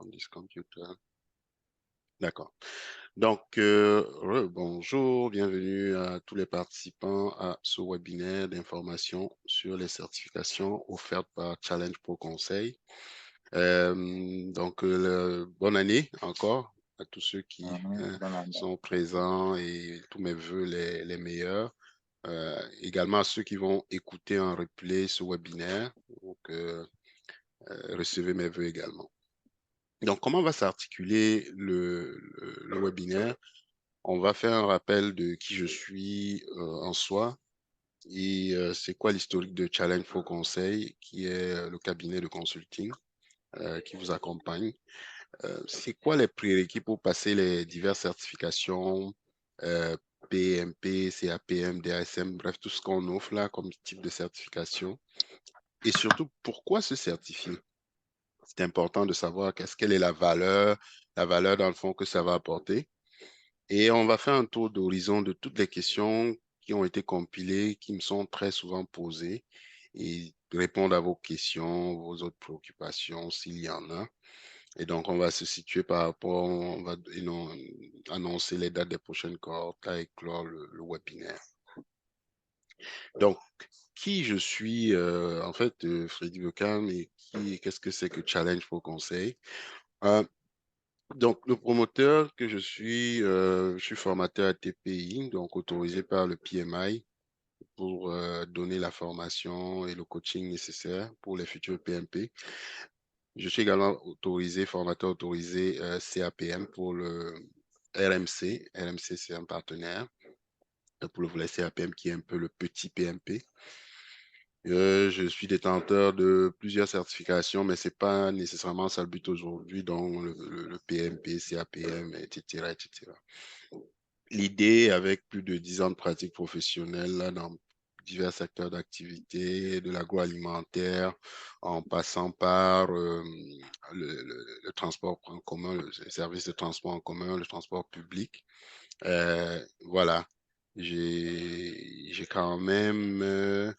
on this computer. D'accord. Donc, bonjour, bienvenue à tous les participants à ce webinaire d'information sur les certifications offertes par Challenge Pro Conseil. Bonne année encore à tous ceux qui sont présents et tous mes voeux les meilleurs. Également à ceux qui vont écouter en replay ce webinaire. Donc, recevez mes voeux également. Donc, comment va s'articuler le webinaire? On va faire un rappel de qui je suis en soi et c'est quoi l'historique de Challenge for Conseil, qui est le cabinet de consulting qui vous accompagne. C'est quoi les prérequis pour passer les diverses certifications PMP, CAPM, DASM, bref, tout ce qu'on offre là comme type de certification. Et surtout, pourquoi se certifier? C'est important de savoir quelle est la valeur dans le fond que ça va apporter. Et on va faire un tour d'horizon de toutes les questions qui ont été compilées, qui me sont très souvent posées, et répondre à vos questions, vos autres préoccupations, s'il y en a. Et donc, on va se situer par rapport, on va annoncer les dates des prochaines cohortes et clore le webinaire. Donc, qui je suis, en fait, Freddy Beckham, et qu'est-ce que c'est que Challenge for Conseil? Donc, le promoteur que je suis formateur à TPI, donc autorisé par le PMI pour donner la formation et le coaching nécessaire pour les futurs PMP. Je suis également formateur autorisé CAPM pour le RMC. RMC, c'est un partenaire pour le volet CAPM qui est un peu le petit PMP. Je suis détenteur de plusieurs certifications, mais ce n'est pas nécessairement ça le but aujourd'hui, donc le PMP, CAPM, etc., etc. L'idée, avec plus de 10 ans de pratique professionnelle là, dans divers secteurs d'activité, de l'agroalimentaire, en passant par le transport en commun, le service de transport en commun, le transport public. Voilà, j'ai quand même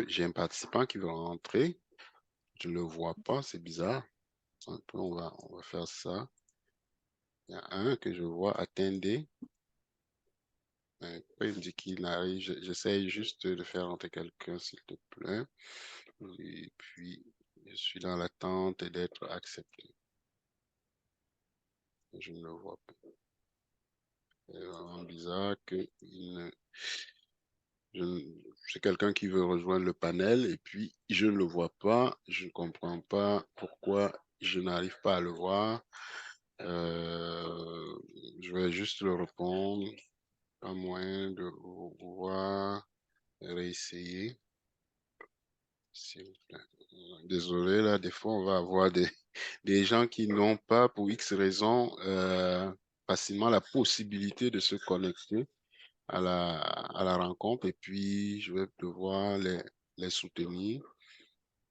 j'ai un participant qui veut rentrer. Je ne le vois pas, c'est bizarre. Un peu, on va faire ça. Il y a un que je vois, attendez. Pourquoi il me dit qu'il n'arrive? J'essaye juste de faire rentrer quelqu'un, s'il te plaît. Et puis, je suis dans l'attente d'être accepté. Je ne le vois pas. C'est vraiment bizarre que c'est quelqu'un qui veut rejoindre le panel et puis je ne le vois pas. Je ne comprends pas pourquoi je n'arrive pas à le voir. Je vais juste le répondre, à moins de pouvoir réessayer. S'il vous plaît. Désolé, là, des fois, on va avoir des gens qui n'ont pas, pour X raisons, facilement la possibilité de se connecter à la rencontre et puis je vais devoir les soutenir.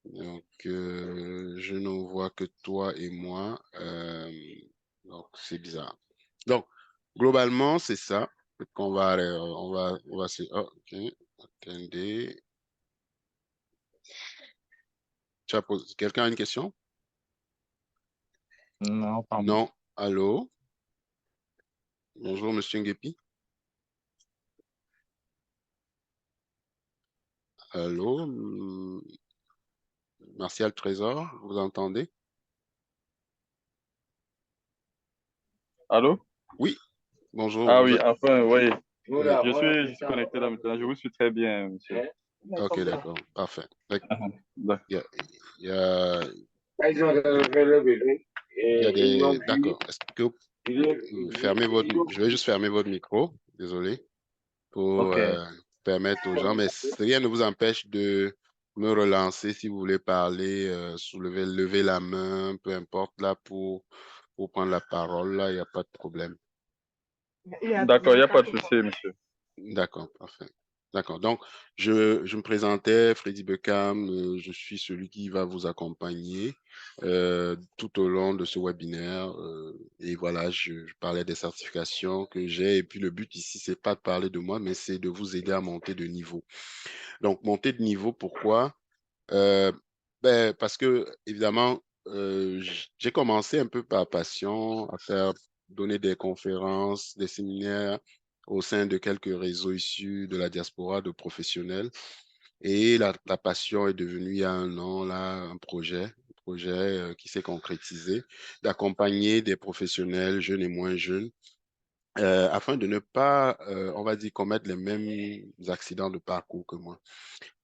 Donc, je ne vois que toi et moi. Donc, c'est bizarre. Donc, globalement, c'est ça. On va se... Oh, ok. Attendez. Quelqu'un a une question? Non, pas moi. Non. Allô? Bonjour, monsieur Nguepi. Allô? Martial Trésor, vous entendez? Allô? Oui, bonjour. Ah oui, enfin, oui. Je suis connecté là maintenant. Je vous suis très bien, monsieur. Ok, d'accord, parfait. D'accord. Il y a, il y a, il y a des... D'accord. Est-ce que je vais juste fermer votre micro, désolé, pour Ok. permettre aux gens, mais rien ne vous empêche de me relancer si vous voulez parler, lever la main, peu importe, là, pour prendre la parole, là, il n'y a pas de problème. D'accord, il n'y a pas de souci, monsieur. D'accord, parfait. D'accord. Donc, je me présentais, Freddy Beckham, je suis celui qui va vous accompagner tout au long de ce webinaire. Et voilà, je parlais des certifications que j'ai. Et puis, le but ici, c'est pas de parler de moi, mais c'est de vous aider à monter de niveau. Donc, monter de niveau, pourquoi? Parce que, évidemment, j'ai commencé un peu par passion à donner des conférences, des séminaires au sein de quelques réseaux issus de la diaspora de professionnels. Et la passion est devenue, il y a un an, là, un projet qui s'est concrétisé, d'accompagner des professionnels jeunes et moins jeunes, afin de ne pas, on va dire, commettre les mêmes accidents de parcours que moi.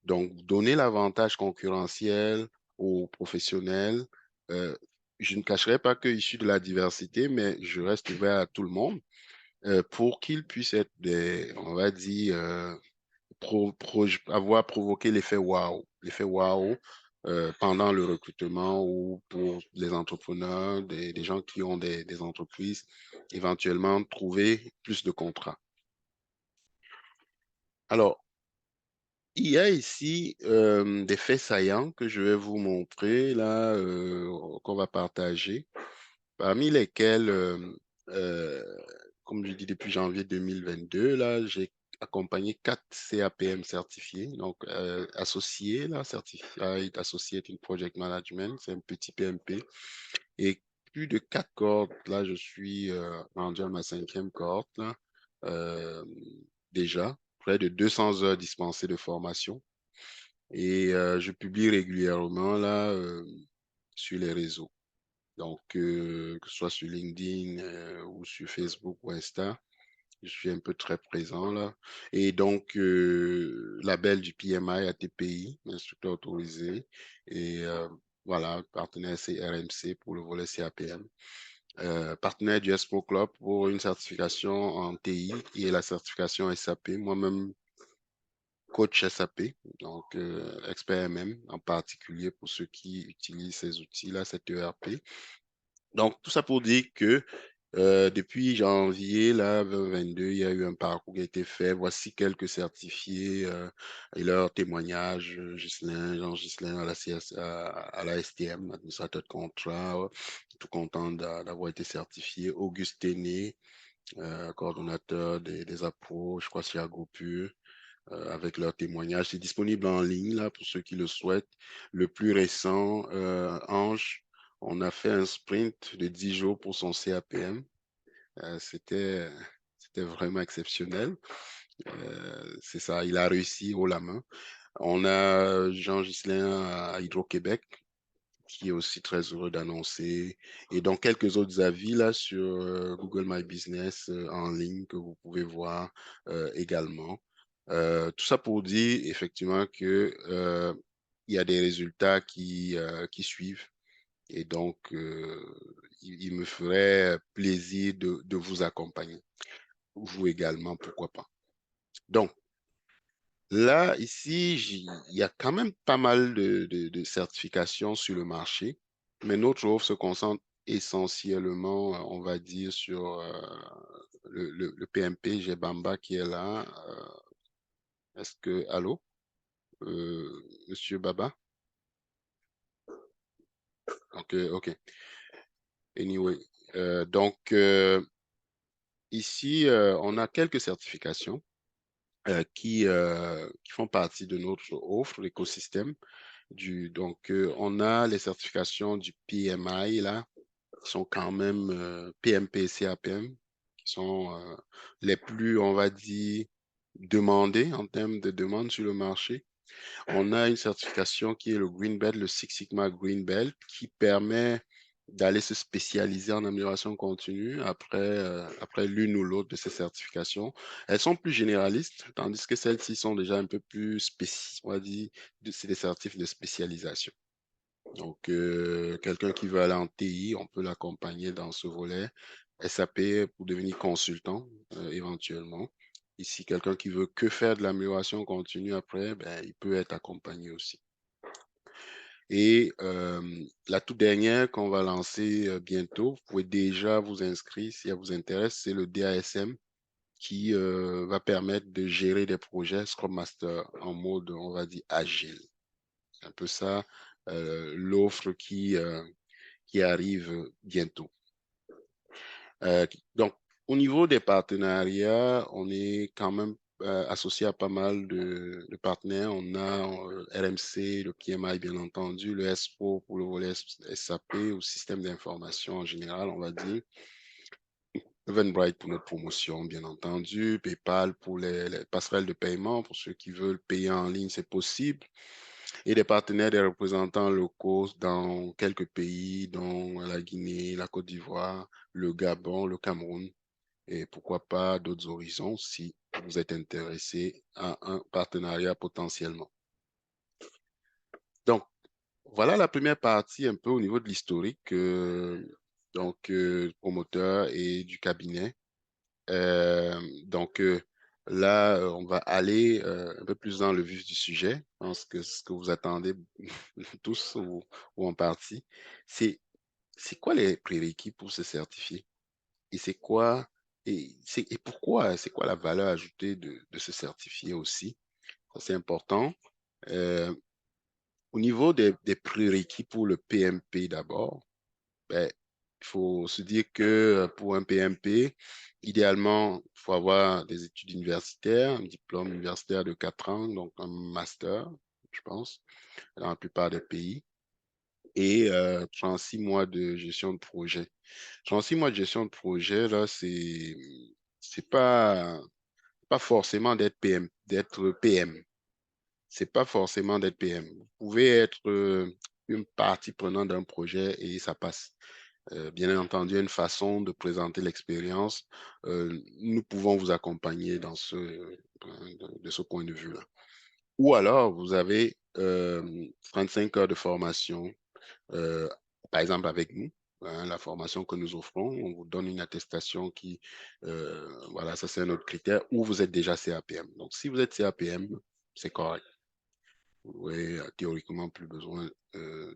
Donc, donner l'avantage concurrentiel aux professionnels. euh, je ne cacherai pas que issu de la diversité, mais je reste ouvert à tout le monde pour qu'ils puissent être des, on va dire, avoir provoqué l'effet wow pendant le recrutement ou pour les entrepreneurs, des gens qui ont des entreprises, éventuellement trouver plus de contrats. Alors, il y a ici des faits saillants que je vais vous montrer là, qu'on va partager, parmi lesquels, euh, comme je dis depuis janvier 2022, là, j'ai accompagné 4 CAPM certifiés, donc associés, là, Certified Associate in Project Management, c'est un petit PMP, et plus de 4 cohortes, là, je suis rendu à ma 5e cohorte, là, euh, déjà, près de 200 heures dispensées de formation. Et je publie régulièrement là sur les réseaux. Donc, que ce soit sur LinkedIn ou sur Facebook ou Insta, je suis un peu très présent là. Et donc, label du PMI ATPI, instructeur autorisé. Et voilà, partenaire CRMC pour le volet CAPM. Partenaire du ESPO Club pour une certification en TI et la certification SAP. Moi-même, coach SAP, donc expert MM, en particulier pour ceux qui utilisent ces outils-là, cet ERP. Donc, tout ça pour dire que depuis janvier là, 2022, il y a eu un parcours qui a été fait. Voici quelques certifiés et leurs témoignages. Jean Ghislain à la, à la STM, administrateur de contrat, tout content d'avoir été certifié. Auguste Téné, coordonnateur des appros, je crois, chez Agropur, avec leurs témoignages. C'est disponible en ligne là, pour ceux qui le souhaitent. Le plus récent, Ange, on a fait un sprint de 10 jours pour son CAPM. C'était vraiment exceptionnel. C'est ça, il a réussi haut la main. On a Jean Ghislain à Hydro-Québec, qui est aussi très heureux d'annoncer. Et donc, quelques autres avis là sur Google My Business en ligne que vous pouvez voir également. Tout ça pour dire effectivement que il y a des résultats qui suivent. Et donc, il me ferait plaisir de vous accompagner. Vous également, pourquoi pas. Donc, là, ici, il y a quand même pas mal de certifications sur le marché, mais notre offre se concentre essentiellement, on va dire, sur le PMP Gbamba qui est là. Est-ce que, allô, Monsieur Baba? Ok, ok. Anyway, donc ici, on a quelques certifications qui font partie de notre offre, l'écosystème. Donc, on a les certifications du PMI, là, qui sont quand même PMP et CAPM, qui sont les plus, on va dire, demandés en termes de demande sur le marché. On a une certification qui est le Green Belt, le Six Sigma Green Belt, qui permet d'aller se spécialiser en amélioration continue après l'une ou l'autre de ces certifications. Elles sont plus généralistes, tandis que celles-ci sont déjà un peu plus spécifiques, on va dire, c'est des certifs de spécialisation. Donc, quelqu'un qui veut aller en TI, on peut l'accompagner dans ce volet. SAP pour devenir consultant, éventuellement. Ici, quelqu'un qui veut que faire de l'amélioration continue après, ben, il peut être accompagné aussi. Et la toute dernière qu'on va lancer bientôt, vous pouvez déjà vous inscrire si ça vous intéresse, c'est le DASM qui va permettre de gérer des projets Scrum Master en mode, on va dire, agile. C'est un peu ça, l'offre qui arrive bientôt. Donc, au niveau des partenariats, on est quand même associé à pas mal de partenaires. On a RMC, le PMI, bien entendu, le SPO pour le volet SAP, ou système d'information en général, on va dire. Eventbrite pour notre promotion, bien entendu. PayPal pour les passerelles de paiement. Pour ceux qui veulent payer en ligne, c'est possible. Et des partenaires, des représentants locaux dans quelques pays, dont la Guinée, la Côte d'Ivoire, le Gabon, le Cameroun. Et pourquoi pas d'autres horizons si vous êtes intéressé à un partenariat potentiellement. Donc, voilà la première partie un peu au niveau de l'historique, promoteur et du cabinet. Là, on va aller un peu plus dans le vif du sujet. Je pense que ce que vous attendez tous ou en partie, c'est quoi les prérequis pour se certifier? Et c'est quoi et pourquoi? C'est quoi la valeur ajoutée de se certifier aussi? Ça, c'est important. Euh, Au niveau des prérequis pour le PMP d'abord, ben, il faut se dire que pour un PMP, idéalement, il faut avoir des études universitaires, un diplôme universitaire de 4 ans, donc un master, je pense, dans la plupart des pays, et 36 mois de gestion de projet. 36 mois de gestion de projet, là, c'est pas forcément d'être PM. C'est pas forcément d'être PM. Vous pouvez être une partie prenante d'un projet et ça passe. Bien entendu, une façon de présenter l'expérience. Nous pouvons vous accompagner de ce point de vue-là. Ou alors, vous avez 35 heures de formation, euh, par exemple avec nous. Hein, la formation que nous offrons, on vous donne une attestation qui, voilà, ça c'est un autre critère, ou vous êtes déjà CAPM. Donc, si vous êtes CAPM, c'est correct. Vous n'aurez théoriquement plus besoin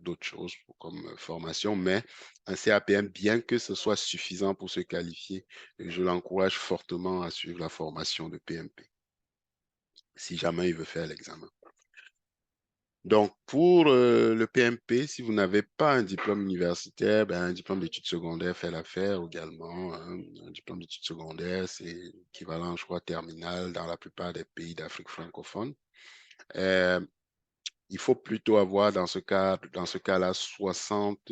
d'autres choses comme formation, mais un CAPM, bien que ce soit suffisant pour se qualifier, je l'encourage fortement à suivre la formation de PMP, si jamais il veut faire l'examen. Donc, pour le PMP, si vous n'avez pas un diplôme universitaire, ben, un diplôme d'études secondaires fait l'affaire également. Hein. Un diplôme d'études secondaires, c'est équivalent, je crois, terminal dans la plupart des pays d'Afrique francophone. Il faut plutôt avoir dans ce cas-là 60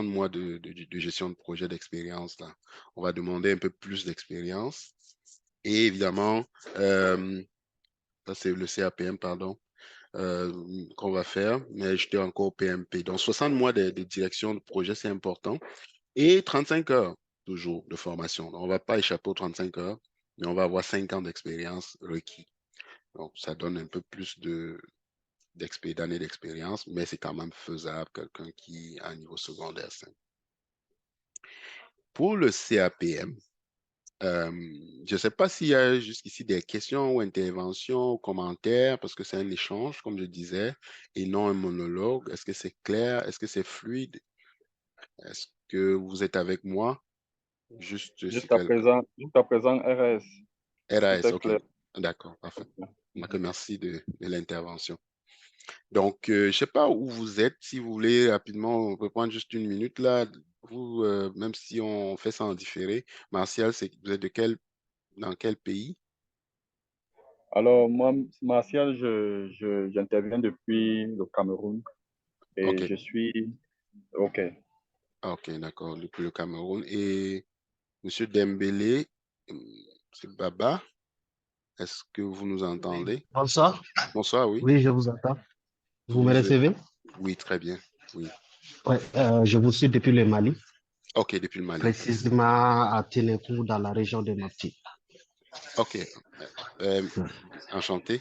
mois de gestion de projet d'expérience. Là. On va demander un peu plus d'expérience. Et évidemment, ça c'est le CAPM, pardon, qu'on va faire, mais j'étais encore au PMP. Donc 60 mois de direction de projet, c'est important. Et 35 heures toujours de formation. Donc, on ne va pas échapper aux 35 heures, mais on va avoir 5 ans d'expérience requis. Donc ça donne un peu plus d'années d'expérience, mais c'est quand même faisable, quelqu'un qui a un niveau secondaire 5. Pour le CAPM, je ne sais pas s'il y a jusqu'ici des questions ou interventions ou commentaires, parce que c'est un échange, comme je disais, et non un monologue. Est-ce que c'est clair? Est-ce que c'est fluide? Est-ce que vous êtes avec moi? Juste si Jusqu'à présent, RS, tout RAS, est OK. clair. D'accord, parfait. Merci de l'intervention. Donc, je ne sais pas où vous êtes. Si vous voulez rapidement, on peut prendre juste une minute là. Vous, même si on fait ça en différé, Martial, vous êtes dans quel pays? Alors, moi, Martial, j'interviens depuis le Cameroun et OK, je suis OK. OK, d'accord, depuis le Cameroun. Et Monsieur Dembélé, c'est Baba, est-ce que vous nous entendez? Bonsoir. Bonsoir, oui. Oui, je vous entends. Vous me Vous êtes... recevez? Oui, très bien. Oui. Ouais, je vous suis depuis le Mali, OK, depuis le Mali. précisément à Ténékou, dans la région de Mopti. OK, euh, enchanté.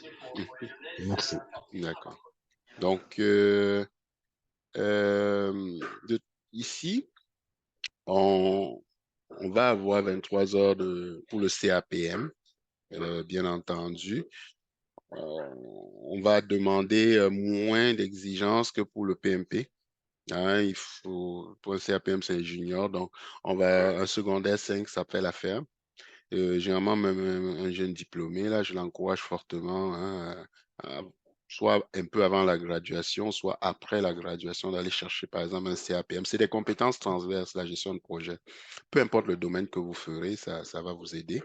Merci. D'accord. Donc, ici, on, on va avoir 23 heures pour le CAPM, bien entendu. On va demander moins d'exigences que pour le PMP. Hein, pour un CAPM, c'est junior, donc un secondaire 5, ça fait l'affaire. Généralement, même un jeune diplômé, là, je l'encourage fortement, hein, soit un peu avant la graduation, soit après la graduation, d'aller chercher, par exemple, un CAPM. C'est des compétences transverses, la gestion de projet. Peu importe le domaine que vous ferez, ça va vous aider.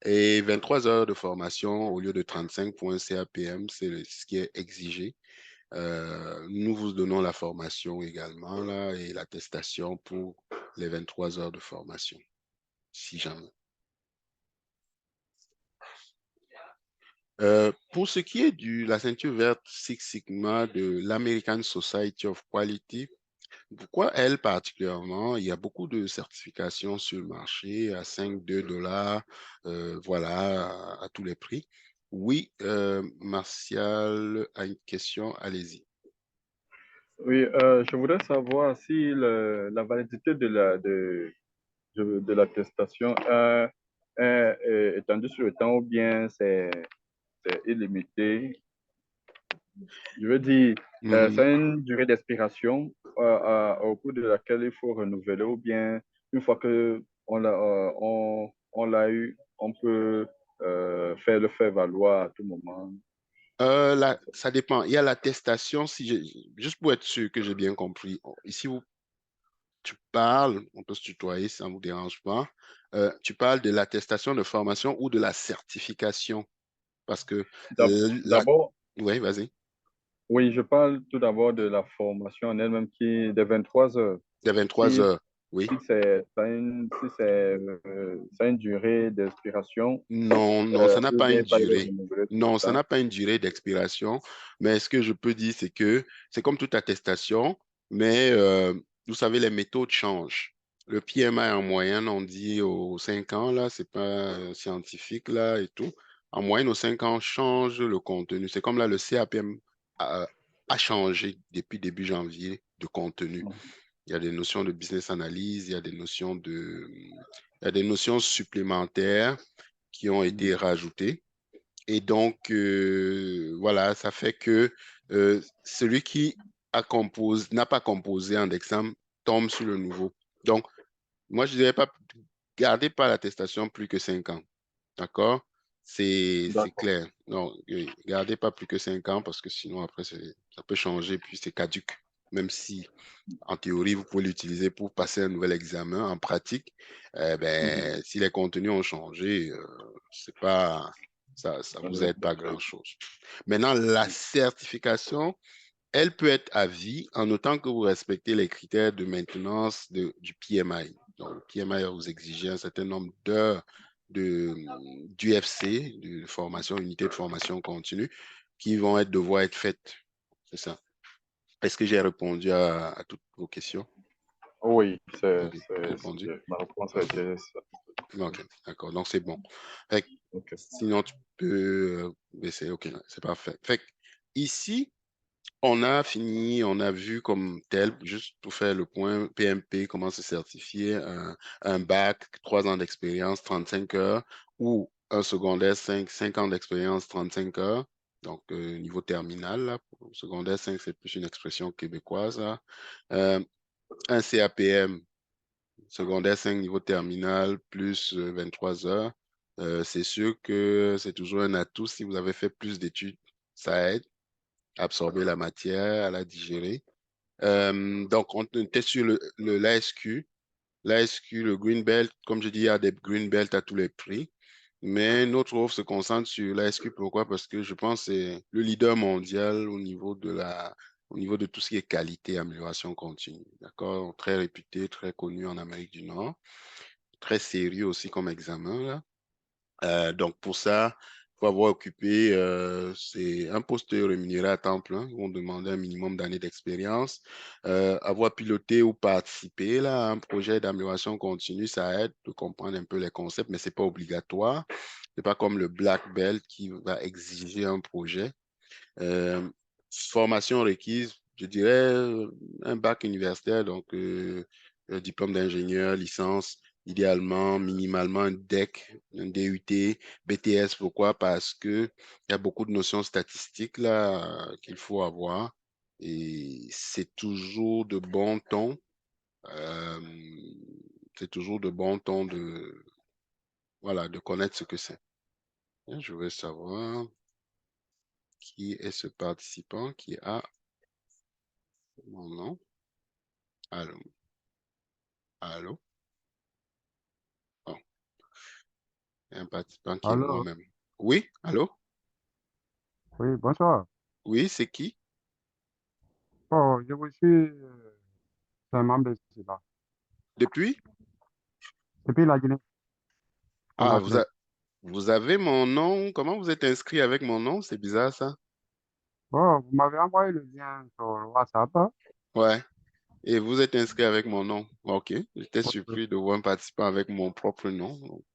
Et 23 heures de formation au lieu de 35 pour un CAPM, c'est ce qui est exigé. Nous vous donnons la formation également là, et l'attestation pour les 23 heures de formation, si jamais. Pour ce qui est de la ceinture verte Six Sigma de l'American Society of Quality, pourquoi elle particulièrement? Il y a beaucoup de certifications sur le marché à 5, 2 $, voilà, à tous les prix. Oui, Martial a une question, allez-y. Oui, je voudrais savoir si la validité de l'attestation est étendue sur le temps ou bien c'est illimité. Je veux dire, c'est une durée d'expiration au cours de laquelle il faut renouveler ou bien une fois que on l'a eu, on peut le faire valoir à tout moment. Ça dépend. Il y a l'attestation, juste pour être sûr que j'ai bien compris. Ici, tu parles, on peut se tutoyer, ça ne vous dérange pas. Tu parles de l'attestation de formation ou de la certification? Parce que D'abord, oui, vas-y. oui, je parle tout d'abord de la formation en elle-même qui est de 23 heures. De 23 heures, oui. Si c'est ça a une durée d'expiration, Non, ça n'a ou pas bien une il fallait le durée. renouveler tout le Non, ça temps. n'a pas une durée d'expiration. Mais ce que je peux dire, c'est que c'est comme toute attestation, mais vous savez, les méthodes changent. Le PMI en moyenne, on dit aux 5 ans, là, c'est pas scientifique, là, et tout. En moyenne, aux 5 ans, change le contenu. C'est comme là, le CAPM a changé depuis début janvier de contenu. Il y a des notions de business analyse, il y a des notions supplémentaires qui ont été rajoutées. Et donc, voilà, ça fait que celui qui n'a pas composé en examen tombe sur le nouveau. Donc, moi, je ne dirais pas, gardez pas l'attestation plus que 5 ans. D'accord? C'est D'accord. clair. Non, gardez pas plus que 5 ans parce que sinon, après, ça peut changer, puis c'est caduque. Même si en théorie, vous pouvez l'utiliser pour passer un nouvel examen. En pratique, si les contenus ont changé, c'est pas, ça vous aide pas grand-chose. Maintenant, la certification, elle peut être à vie en autant que vous respectez les critères de maintenance du PMI. Donc, le PMI va vous exiger un certain nombre d'heures d'UFC, de formation, unité de formation continue, qui vont devoir être faites. C'est ça. Est-ce que j'ai répondu à toutes vos questions? Oui, Ok, répondu. ma réponse a été ça. Ok, d'accord. Donc, c'est bon. Okay. Sinon, tu peux baisser. Ok, c'est parfait. Ici, on a fini, on a vu comme tel, juste pour faire le point, PMP, comment se certifier, un bac, 3 ans d'expérience, 35 heures, ou un secondaire, 5 ans d'expérience, 35 heures. Donc, niveau terminal, là, pour secondaire 5, c'est plus une expression québécoise, là. Un CAPM, secondaire 5, niveau terminal, plus 23 heures. C'est sûr que c'est toujours un atout si vous avez fait plus d'études. Ça aide à absorber la matière, à la digérer. Donc, on était sur l'ASQ. L'ASQ, le Green Belt, comme je dis, il y a des Green Belt à tous les prix. Mais notre offre se concentre sur l'ASQ. Pourquoi? Parce que je pense que c'est le leader mondial au niveau de tout ce qui est qualité, amélioration continue. D'accord? Très réputé, très connu en Amérique du Nord. Très sérieux aussi comme examen, là. Donc, pour ça, il faut avoir occupé, c'est un poste rémunéré à temps plein. Ils vont demander un minimum d'années d'expérience. Avoir piloté ou participé là, à un projet d'amélioration continue, ça aide de comprendre un peu les concepts, mais ce n'est pas obligatoire. Ce n'est pas comme le Black Belt qui va exiger un projet. Formation requise, je dirais un bac universitaire, donc un diplôme d'ingénieur, licence, idéalement, minimalement un DEC, un DUT, BTS. Pourquoi? Parce qu'il y a beaucoup de notions statistiques là qu'il faut avoir et c'est toujours de bon ton. euh, c'est toujours de bon ton voilà, de connaître ce que c'est. Je veux savoir qui est ce participant qui a mon nom. Allô? Allô? Bon. un participant qui est Alors, moi-même. Oui, allô? oui, bonsoir. Oui, c'est qui? Oh, je vous suis, c'est un membre de cela. Depuis? Depuis la Guinée, Ah, Conakry. vous avez mon nom. Comment vous êtes inscrit avec mon nom? C'est bizarre ça. Oh, vous m'avez envoyé le lien sur WhatsApp, hein? Ouais. Et vous êtes inscrit avec mon nom. Ok. J'étais Oui. surpris de voir un participant avec mon propre nom. Donc,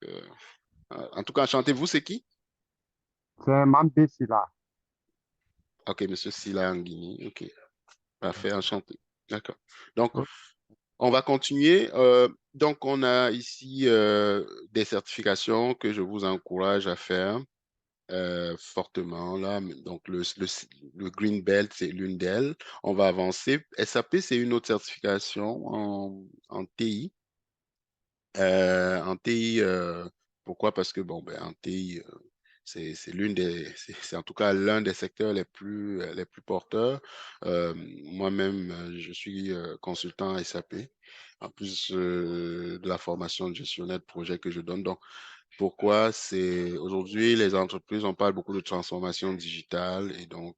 en tout cas, enchanté. Vous, c'est qui? C'est un membre de cela. Ok, monsieur Sila Anguini. Ok. Parfait, enchanté. D'accord. Donc, on va continuer. Donc, on a ici des certifications que je vous encourage à faire fortement. Là. Donc, le Green Belt, c'est l'une d'elles. On va avancer. SAP, c'est une autre certification en TI. En TI, pourquoi? Parce que, bon, ben, en TI, c'est l'une des, c'est en tout cas l'un des secteurs les plus porteurs. Moi-même, je suis consultant SAP, en plus de la formation de gestionnaire de projet que je donne. Donc, pourquoi? C'est aujourd'hui, les entreprises, on parle beaucoup de transformation digitale et donc,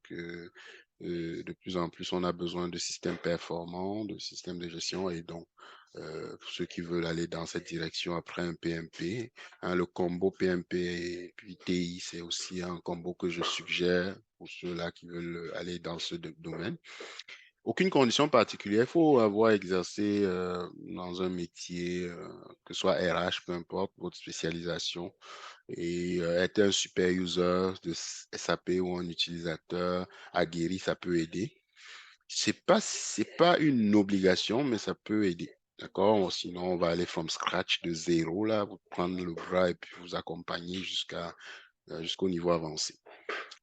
de plus en plus, on a besoin de systèmes performants, de systèmes de gestion et donc, pour ceux qui veulent aller dans cette direction après un PMP, hein, le combo PMP et puis TI, c'est aussi un combo que je suggère pour ceux-là qui veulent aller dans ce domaine. Aucune condition particulière, il faut avoir exercé dans un métier, que ce soit RH, peu importe votre spécialisation, et être un super user de SAP ou un utilisateur aguerri, ça peut aider. C'est pas une obligation, mais ça peut aider. D'accord? Sinon, on va aller from scratch de zéro, là, vous prendre le bras et puis vous accompagner jusqu'au niveau avancé.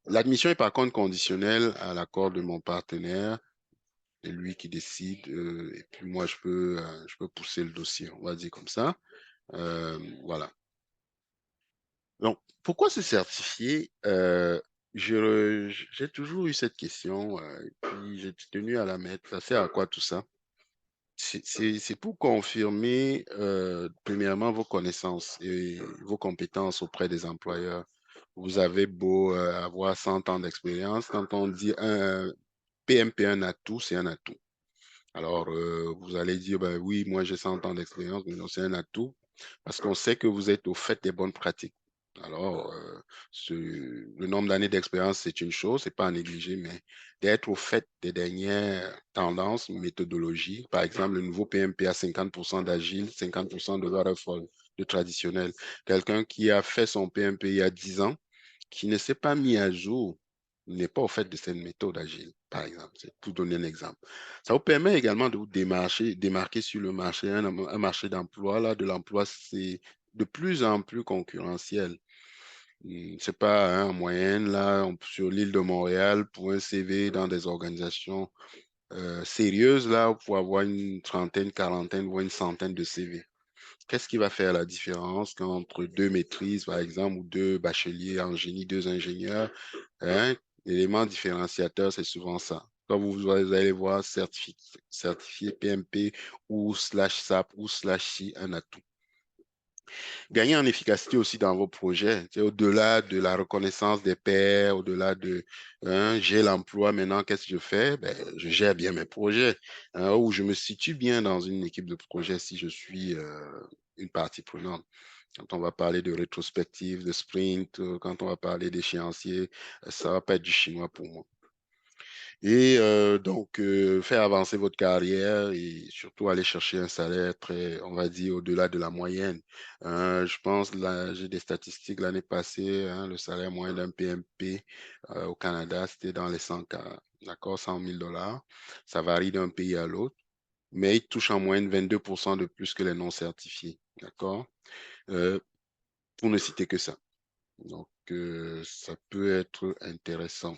L'admission est par contre conditionnelle à l'accord de mon partenaire. C'est lui qui décide, et puis moi, je peux pousser le dossier, on va dire comme ça. Voilà. Donc, pourquoi se certifier? J'ai toujours eu cette question, et puis j'ai tenu à la mettre. Ça sert à quoi tout ça? C'est pour confirmer, premièrement, vos connaissances et vos compétences auprès des employeurs. Vous avez beau avoir 100 ans d'expérience, quand on dit un PMP, un atout, c'est un atout. Alors, vous allez dire, ben oui, moi j'ai 100 ans d'expérience, mais non, c'est un atout parce qu'on sait que vous êtes au fait des bonnes pratiques. Alors, le nombre d'années d'expérience, c'est une chose, c'est pas à négliger, mais d'être au fait des dernières tendances, méthodologies. Par exemple, le nouveau PMP a 50% d'agile, 50% de waterfall, de traditionnel. Quelqu'un qui a fait son PMP il y a 10 ans, qui ne s'est pas mis à jour, n'est pas au fait de cette méthode agile, par exemple. C'est pour donner un exemple. Ça vous permet également de vous démarquer sur le marché, un marché d'emploi. Là, de l'emploi, c'est de plus en plus concurrentiel. C'est pas hein, en moyenne, là, sur l'île de Montréal, pour un CV dans des organisations sérieuses, là, pour avoir une trentaine, quarantaine, voire une centaine de CV. Qu'est-ce qui va faire la différence entre deux maîtrises, par exemple, ou deux bacheliers en génie, deux ingénieurs, hein? L'élément différenciateur, c'est souvent ça. Quand vous allez voir certifié PMP ou slash SAP ou slash SI, un atout. Gagner en efficacité aussi dans vos projets. Au-delà de la reconnaissance des pairs, au-delà de hein, j'ai l'emploi, maintenant qu'est-ce que je fais? Ben, je gère bien mes projets, hein, ou je me situe bien dans une équipe de projet si je suis une partie prenante. Quand on va parler de rétrospective, de sprint, quand on va parler d'échéancier, ça va pas être du chinois pour moi. Et donc, faire avancer votre carrière et surtout aller chercher un salaire très, on va dire, au-delà de la moyenne. Je pense, là, j'ai des statistiques l'année passée, hein, le salaire moyen d'un PMP au Canada, c'était dans les 100K, d'accord, 100 000 dollars. Ça varie d'un pays à l'autre, mais il touche en moyenne 22% de plus que les non certifiés, d'accord? Euh, pour ne citer que ça. Donc, ça peut être intéressant.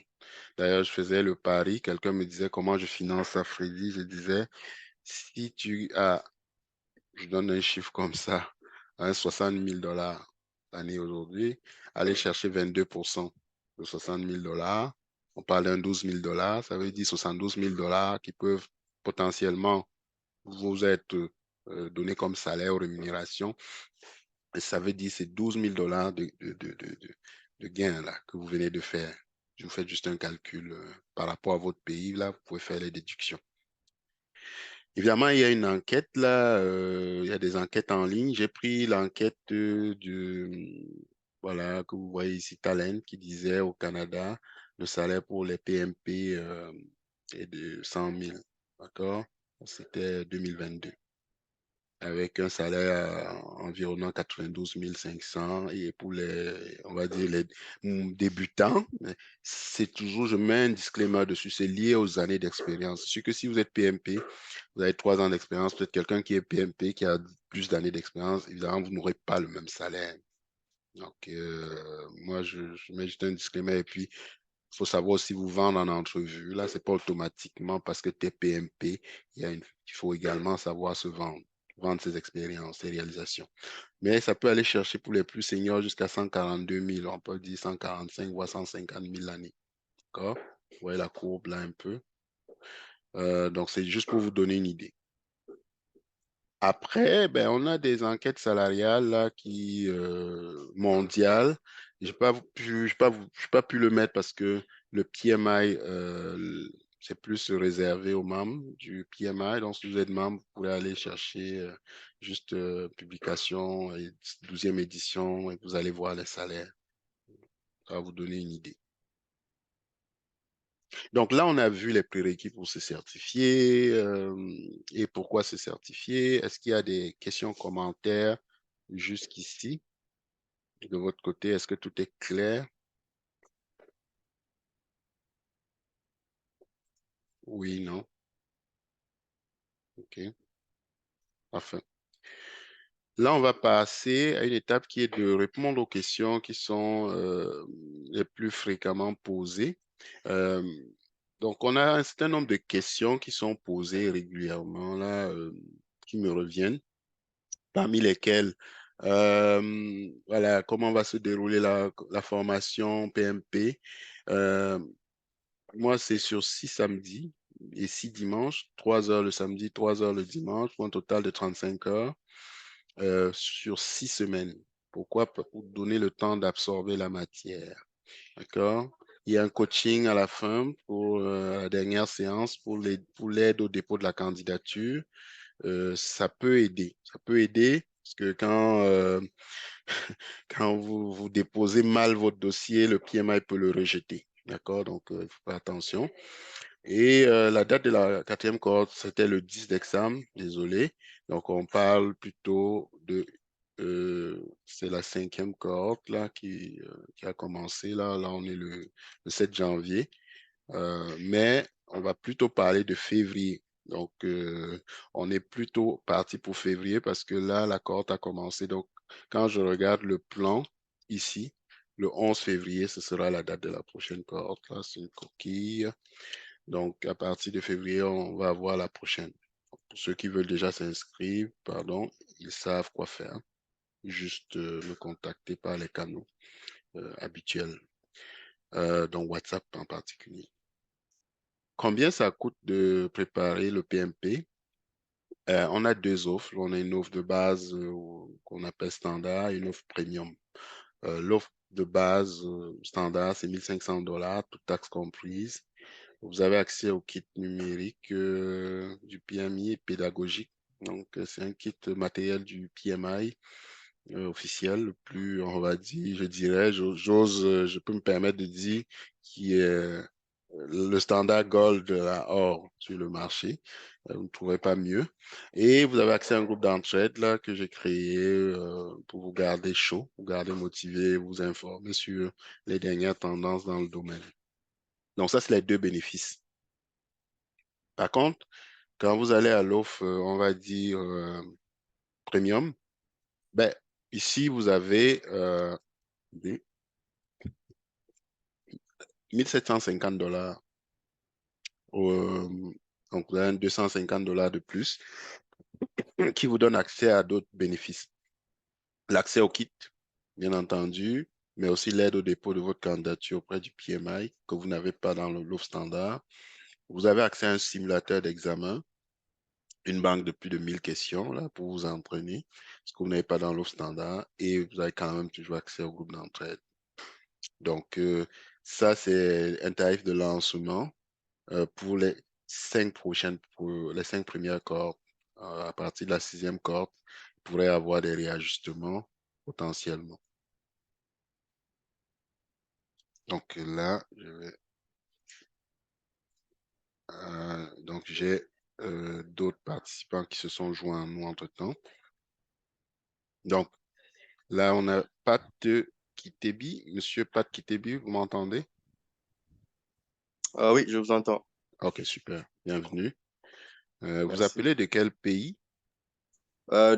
D'ailleurs, je faisais le pari, quelqu'un me disait comment je finance ça, Freddy. Je disais, si tu as, je donne un chiffre comme ça, hein, 60 000 dollars l'année aujourd'hui, allez chercher 22% de 60 000 dollars. On parle d'un 12 000 dollars, ça veut dire 72 000 dollars qui peuvent potentiellement vous être donnés comme salaire ou rémunération Et ça veut dire c'est 12 000 $ de gains là, que vous venez de faire. Vous faites juste un calcul par rapport à votre pays, là, vous pouvez faire les déductions. Évidemment, il y a une enquête là, il y a des enquêtes en ligne. J'ai pris l'enquête voilà, que vous voyez ici, Talent, qui disait au Canada, le salaire pour les PMP est de 100 000. D'accord? C'était 2022. Avec un salaire environnant 92 500. Et pour les, on va dire, les débutants, c'est toujours, je mets un disclaimer dessus, c'est lié aux années d'expérience. C'est sûr que si vous êtes PMP, vous avez 3 ans d'expérience, peut-être quelqu'un qui est PMP, qui a plus d'années d'expérience, évidemment, vous n'aurez pas le même salaire. Donc, moi, je mets juste un disclaimer. Et puis, il faut savoir aussi vous vendre en entrevue. Là, ce n'est pas automatiquement parce que tu es PMP. Il faut également savoir se vendre ses expériences, ses réalisations. Mais ça peut aller chercher pour les plus seniors jusqu'à 142 000. On peut dire 145 voire 150 000 l'année. D'accord? Vous voyez la courbe là un peu. Donc, c'est juste pour vous donner une idée. Après, ben, on a des enquêtes salariales là, mondiales. Je n'ai pas pu le mettre parce que le PMI, c'est plus réservé aux membres du PMI. Donc, si vous êtes membre, vous pouvez aller chercher juste publication et 12e édition et vous allez voir les salaires. Ça va vous donner une idée. Donc là, on a vu les prérequis pour se certifier et pourquoi se certifier. Est-ce qu'il y a des questions, commentaires jusqu'ici? De votre côté, est-ce que tout est clair? Oui, non? OK, parfait. Là, on va passer à une étape qui est de répondre aux questions qui sont les plus fréquemment posées. Donc, on a un certain nombre de questions qui sont posées régulièrement, là, qui me reviennent, parmi lesquelles, voilà, comment va se dérouler la formation PMP. Moi, c'est sur 6 samedis et 6 dimanches, 3 heures le samedi, 3 heures le dimanche, pour un total de 35 heures sur 6 semaines. Pourquoi? Pour donner le temps d'absorber la matière. D'accord? Il y a un coaching à la fin pour la dernière séance pour l'aide au dépôt de la candidature. Ça peut aider. Ça peut aider parce que quand vous déposez mal votre dossier, le PMI peut le rejeter. D'accord? Donc, il faut faire attention. Et la date de la 4e cohorte, c'était le 10 d'examen, désolé. Donc, on parle plutôt de... c'est la 5e cohorte là, qui a commencé. Là, on est le 7 janvier. Mais on va plutôt parler de février. Donc, on est plutôt parti pour février parce que là, la cohorte a commencé. Donc, quand je regarde le plan ici, le 11 février, ce sera la date de la prochaine cohorte. Là, c'est une coquille. Donc, à partir de février, on va avoir la prochaine. Pour ceux qui veulent déjà s'inscrire, pardon, ils savent quoi faire. Juste me contacter par les canaux habituels, donc WhatsApp en particulier. Combien ça coûte de préparer le PMP? On a 2 offres. On a une offre de base qu'on appelle standard et une offre premium. L'offre de base standard, c'est 1 500 $, toutes taxes comprises. Vous avez accès au kit numérique du PMI et pédagogique. Donc, c'est un kit matériel du PMI officiel, le plus, on va dire, je dirais, je peux me permettre de dire, qui est le standard Gold or sur le marché. Vous ne trouverez pas mieux. Et vous avez accès à un groupe d'entraide là, que j'ai créé pour vous garder chaud, vous garder motivé, vous informer sur les dernières tendances dans le domaine. Donc, ça, c'est les 2 bénéfices. Par contre, quand vous allez à l'offre, on va dire premium, ben, ici, vous avez 1 750 $. Donc, vous avez 250 $ de plus qui vous donne accès à d'autres bénéfices. L'accès au kit, bien entendu, mais aussi l'aide au dépôt de votre candidature auprès du PMI que vous n'avez pas dans l'offre standard. Vous avez accès à un simulateur d'examen une banque de plus de 1000 questions là, pour vous entraîner, ce que vous n'avez pas dans l'offre standard, et vous avez quand même toujours accès au groupe d'entraide. Donc, ça, c'est un tarif de lancement pour les 5 prochaines, pour les 5 premières cohortes. À partir de la 6e cohorte, il pourrait y avoir des réajustements potentiellement. Donc là, je vais... donc j'ai d'autres participants qui se sont joints à nous entre-temps. Donc là, on a Pat Kitebi. Monsieur Pat Kitebi, vous m'entendez? Oui, je vous entends. Ok, super. Bienvenue. Vous Merci. appelez de quel pays?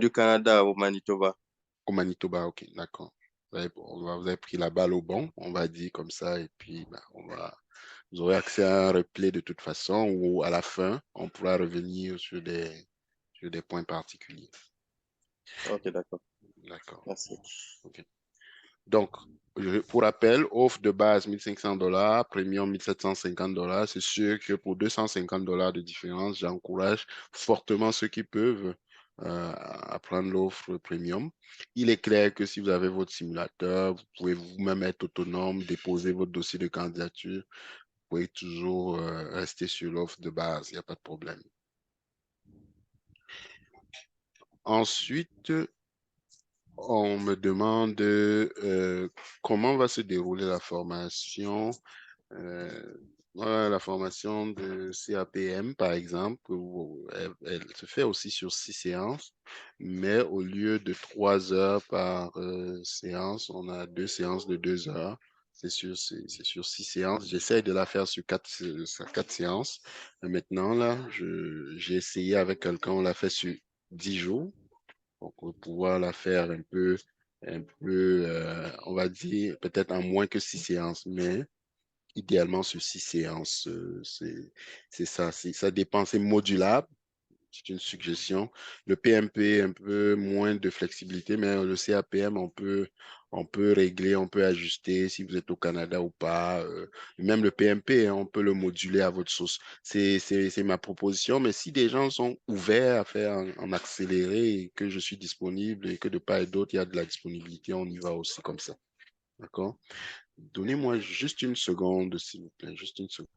Du Canada au Manitoba. Au Manitoba, ok, d'accord. Vous avez pris la balle au bon, on va dire comme ça, et puis vous aurez accès à un replay de toute façon, ou à la fin, on pourra revenir sur des points particuliers. Ok, d'accord. D'accord. Merci. Ok. Donc, pour rappel, offre de base $1 500, premium $1 750. C'est sûr que pour $250 de différence, j'encourage fortement ceux qui peuvent à prendre l'offre premium. Il est clair que si vous avez votre simulateur, vous pouvez vous-même être autonome, déposer votre dossier de candidature. Vous pouvez toujours rester sur l'offre de base, il n'y a pas de problème. Ensuite, on me demande comment va se dérouler la formation. La formation de CAPM, par exemple, elle se fait aussi sur 6 séances, mais au lieu de 3 heures par séance, on a 2 séances de 2 heures. C'est sur 6 séances. J'essaie de la faire sur 4 séances. Mais maintenant, là, j'ai essayé avec quelqu'un, on l'a fait sur 10 jours. Donc, pour pouvoir la faire on va dire, peut-être en moins que 6 séances, mais idéalement sur 6 séances. C'est ça. Ça dépend, c'est modulable. C'est une suggestion. Le PMP, un peu moins de flexibilité, mais le CAPM, on peut régler, on peut ajuster si vous êtes au Canada ou pas. Même le PMP, hein, on peut le moduler à votre sauce. C'est ma proposition, mais si des gens sont ouverts à faire en accéléré et que je suis disponible et que de part et d'autre, il y a de la disponibilité, on y va aussi comme ça. D'accord? Donnez-moi juste une seconde, s'il vous plaît, juste une seconde.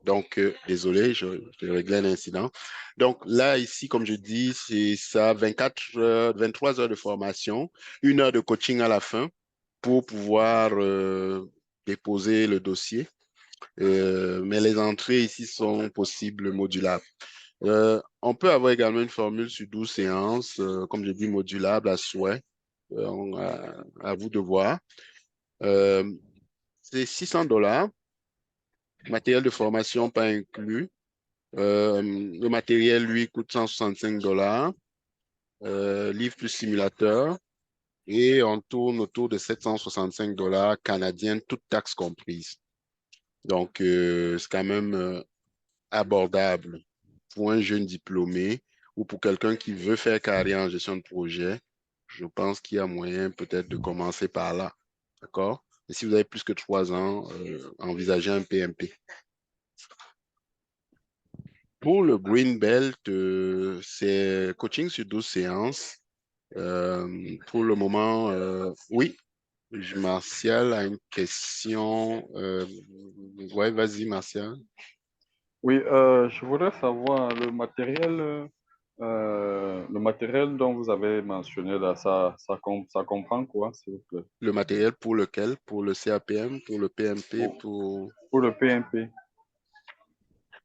Donc, désolé, je réglais l'incident. Donc, là, ici, comme je dis, c'est ça, 24 heures, 23 heures de formation, 1 heure de coaching à la fin pour pouvoir déposer le dossier. Mais les entrées ici sont possibles modulables. On peut avoir également une formule sur 12 séances, comme je dis, modulable à souhait. À vous de voir. C'est $600. Matériel de formation pas inclus. Le matériel, lui, coûte $165. Livre plus simulateur. Et on tourne autour de $765 canadiens, toutes taxes comprises. Donc, c'est quand même abordable pour un jeune diplômé ou pour quelqu'un qui veut faire carrière en gestion de projet. Je pense qu'il y a moyen peut-être de commencer par là. D'accord? Et si vous avez plus que 3 ans, envisagez un PMP. Pour le Green Belt, c'est coaching sur 12 séances. Pour le moment, oui, Martial a une question. Ouais, vas-y, Martial. Oui, je voudrais savoir le matériel dont vous avez mentionné là, ça comprend quoi, s'il vous plaît? Le matériel pour lequel? Pour le CAPM, pour le PMP, Pour le PMP.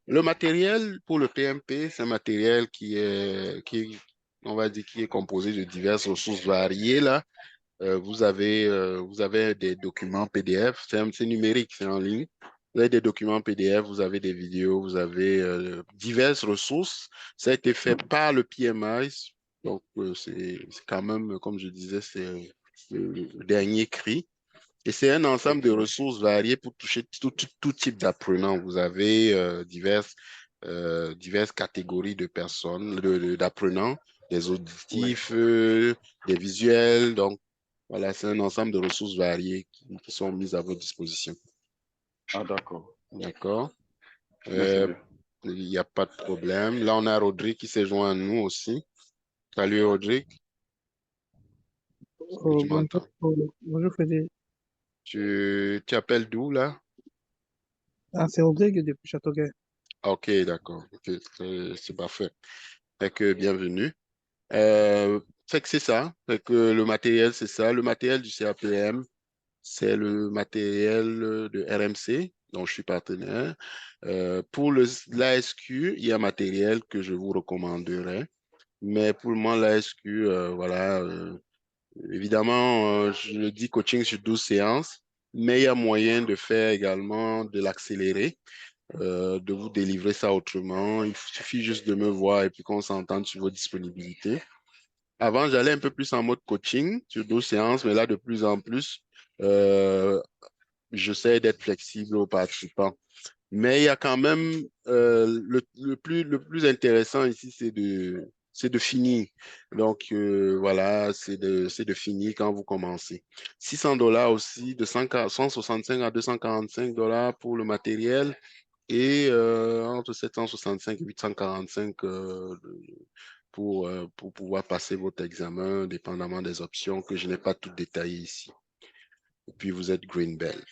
Le matériel pour le PMP, c'est un matériel on va dire, qui est composé de diverses ressources variées là. Vous avez des documents PDF, c'est numérique, c'est en ligne. Vous avez des documents PDF, vous avez des vidéos, vous avez diverses ressources. Ça a été fait par le PMI. Donc, c'est quand même, comme je disais, c'est le dernier cri. Et c'est un ensemble de ressources variées pour toucher tout type d'apprenants. Vous avez diverses diverses catégories de personnes, d'apprenants, des auditifs, des visuels. Donc, voilà, c'est un ensemble de ressources variées qui sont mises à votre disposition. Ah, d'accord. D'accord. Merci bien. Il n'y a pas de problème. Là, on a Rodrigue qui s'est joint à nous aussi. Salut, Rodrigue. Est-ce que tu m'entends? Bonjour Frédéric. Tu appelles d'où, là? Ah, c'est Rodrigue depuis Châteauguay. Ok, d'accord. Ok, c'est parfait. Fait que bienvenue. Fait que c'est ça. Fait que le matériel, c'est ça. Le matériel du CAPM, c'est le matériel de RMC, dont je suis partenaire. Pour l'ASQ, il y a un matériel que je vous recommanderais. Mais pour le moment, l'ASQ, voilà, évidemment, je le dis coaching sur 12 séances, mais il y a moyen de faire également de l'accélérer, de vous délivrer ça autrement. Il suffit juste de me voir et puis qu'on s'entende sur vos disponibilités. Avant, j'allais un peu plus en mode coaching sur 12 séances, mais là, de plus en plus, euh, j'essaie d'être flexible aux participants. Mais il y a quand même le plus intéressant ici, c'est de finir. Donc voilà, c'est de finir quand vous commencez. 600 dollars aussi, de 165 à 245 dollars pour le matériel et entre 765 et 845 pour pouvoir passer votre examen, dépendamment des options que je n'ai pas toutes détaillées ici. Et puis vous êtes Green Belt.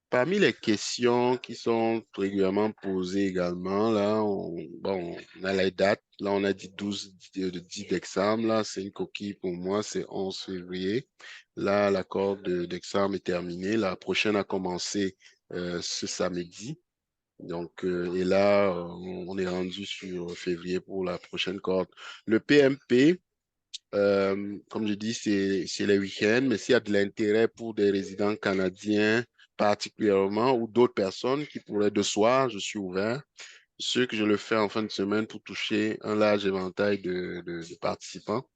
Parmi les questions qui sont régulièrement posées également, là, on a les dates. Là, on a dit 12, 10 d'examen. Là, c'est une coquille pour moi, c'est 11 février. Là, l'accord d'examen est terminé. La prochaine a commencé ce samedi. Donc, et là, on est rendu sur février pour la prochaine corde. Le PMP, comme je dis, c'est les week-ends, mais s'il y a de l'intérêt pour des résidents canadiens particulièrement ou d'autres personnes qui pourraient de soir, je suis ouvert. Ce que je le fais en fin de semaine pour toucher un large éventail de participants.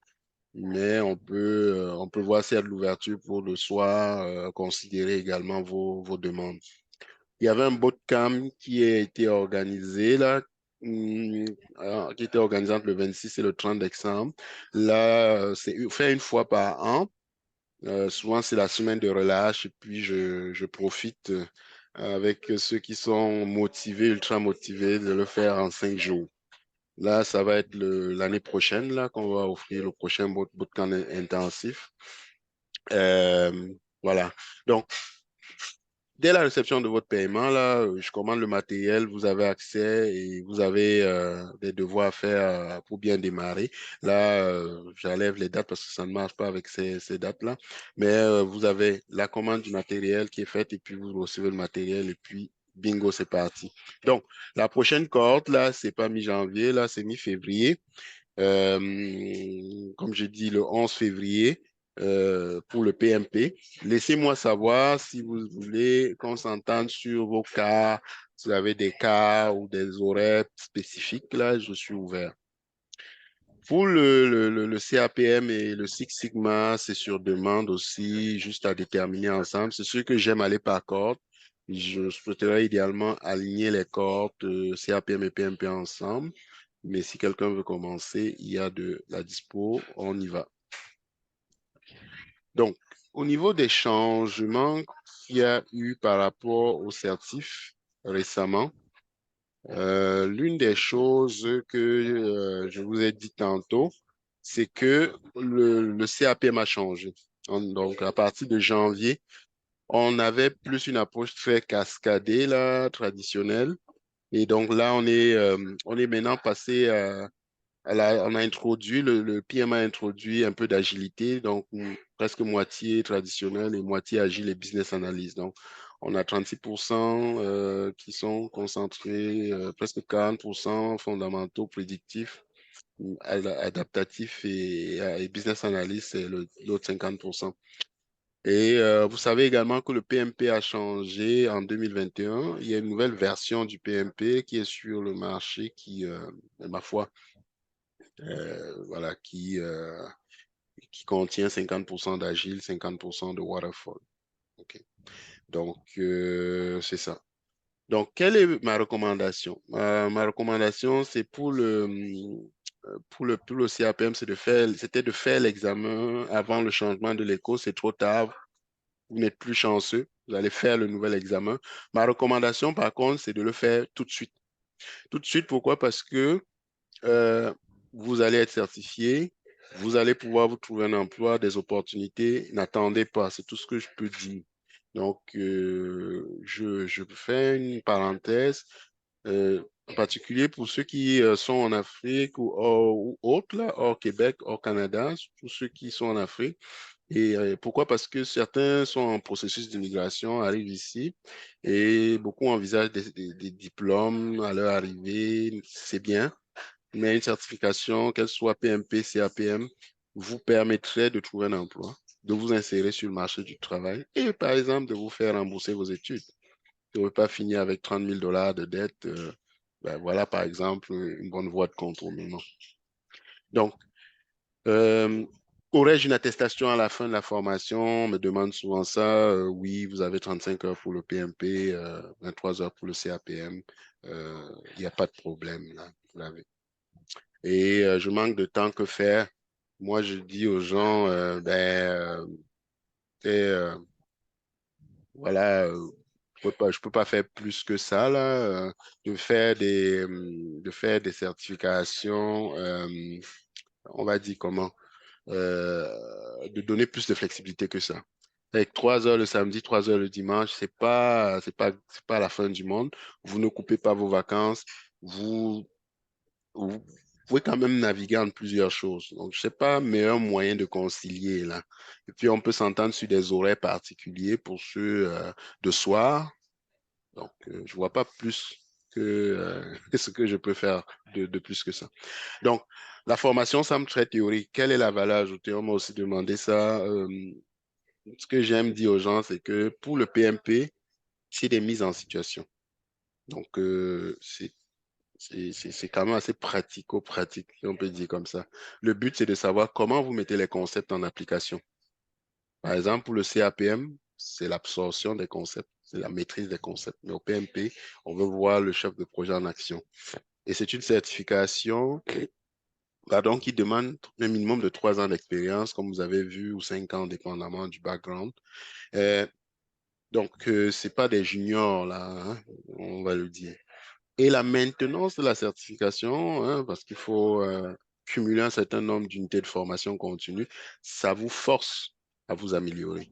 Mais on peut voir s'il y a de l'ouverture pour le soir, considérer également vos demandes. Il y avait un bootcamp qui a été organisé là, qui était organisé entre le 26 et le 30 décembre. Là, c'est fait une fois par an. Souvent, c'est la semaine de relâche et puis je profite avec ceux qui sont motivés, ultra motivés, de le faire en 5 jours. Là, ça va être l'année prochaine là qu'on va offrir le prochain bootcamp intensif. Voilà. Donc, dès la réception de votre paiement, là, je commande le matériel, vous avez accès et vous avez des devoirs à faire pour bien démarrer. Là, j'enlève les dates parce que ça ne marche pas avec ces dates-là. Mais vous avez la commande du matériel qui est faite et puis vous recevez le matériel et puis bingo, c'est parti. Donc, la prochaine cohorte, là, c'est pas mi-janvier, là, c'est mi-février. Comme je dis, le 11 février pour le PMP. Laissez-moi savoir si vous voulez qu'on s'entende sur vos cas, si vous avez des cas ou des horaires spécifiques, là, je suis ouvert. Pour le CAPM et le Six Sigma, c'est sur demande aussi, juste à déterminer ensemble. C'est sûr que j'aime aller par corde. Je souhaiterais idéalement aligner les cordes CAPM et PMP ensemble. Mais si quelqu'un veut commencer, il y a de la dispo, on y va. Donc, au niveau des changements qu'il y a eu par rapport au certif récemment, l'une des choses que je vous ai dit tantôt, c'est que le CAPM a changé. Donc, à partir de janvier, on avait plus une approche très cascadée, là, traditionnelle. Et donc là, on est maintenant passé on a introduit, le PM a introduit un peu d'agilité, donc presque moitié traditionnel et moitié agile et business analyst. Donc, on a 36% qui sont concentrés, presque 40% fondamentaux, prédictifs, adaptatifs et business analyst, c'est l'autre 50%. Et vous savez également que le PMP a changé en 2021. Il y a une nouvelle version du PMP qui est sur le marché qui, ma foi, voilà, qui contient 50% d'agile, 50% de waterfall. Okay. Donc, c'est ça. Donc, quelle est ma recommandation? Ma recommandation, c'est pour le CAPM, c'était de faire l'examen avant le changement de l'écho. C'est trop tard. Vous n'êtes plus chanceux. Vous allez faire le nouvel examen. Ma recommandation, par contre, c'est de le faire tout de suite. Tout de suite, pourquoi? Parce que euh, vous allez être certifié. Vous allez pouvoir vous trouver un emploi, des opportunités. N'attendez pas. C'est tout ce que je peux dire. Donc, je fais une parenthèse, en particulier pour ceux qui sont en Afrique ou autres, là, hors Québec, hors Canada, tous ceux qui sont en Afrique. Et pourquoi? Parce que certains sont en processus d'immigration, arrivent ici et beaucoup envisagent des diplômes à leur arrivée. C'est bien, mais une certification, qu'elle soit PMP, CAPM, vous permettrait de trouver un emploi, de vous insérer sur le marché du travail et, par exemple, de vous faire rembourser vos études. Vous ne pas finir avec 30 000 dollars de dette. Ben voilà, par exemple, une bonne voie de contournement. Donc, euh, aurais-je une attestation à la fin de la formation? On me demande souvent ça. Oui, vous avez 35 heures pour le PMP, 23 heures pour le CAPM. Il n'y a pas de problème, là. Vous l'avez. Et je manque de temps, que faire? Moi, je dis aux gens, voilà, je peux pas faire plus que ça, là, de faire des certifications, on va dire comment, de donner plus de flexibilité que ça. Avec 3 heures le samedi, 3 heures le dimanche, c'est pas la fin du monde. Vous ne coupez pas vos vacances. Vous, vous pouvez quand même naviguer entre plusieurs choses. Donc, je sais pas, meilleur moyen de concilier là. Et puis, on peut s'entendre sur des horaires particuliers pour ceux de soir. Donc, je vois pas plus que ce que je peux faire de plus que ça. Donc, la formation semble très théorique. Quelle est la valeur ajoutée? On m'a aussi demandé ça. Ce que j'aime dire aux gens, c'est que pour le PMP, c'est des mises en situation. Donc, c'est quand même assez pratico-pratique, si on peut dire comme ça. Le but, c'est de savoir comment vous mettez les concepts en application. Par exemple, pour le CAPM, c'est l'absorption des concepts, c'est la maîtrise des concepts. Mais au PMP, on veut voir le chef de projet en action. Et c'est une certification, pardon, qui demande un minimum de 3 ans d'expérience, comme vous avez vu, ou 5 ans, dépendamment du background. Euh, donc, c'est pas des juniors, là, hein, on va le dire. Et la maintenance de la certification, hein, parce qu'il faut cumuler un certain nombre d'unités de formation continue, ça vous force à vous améliorer.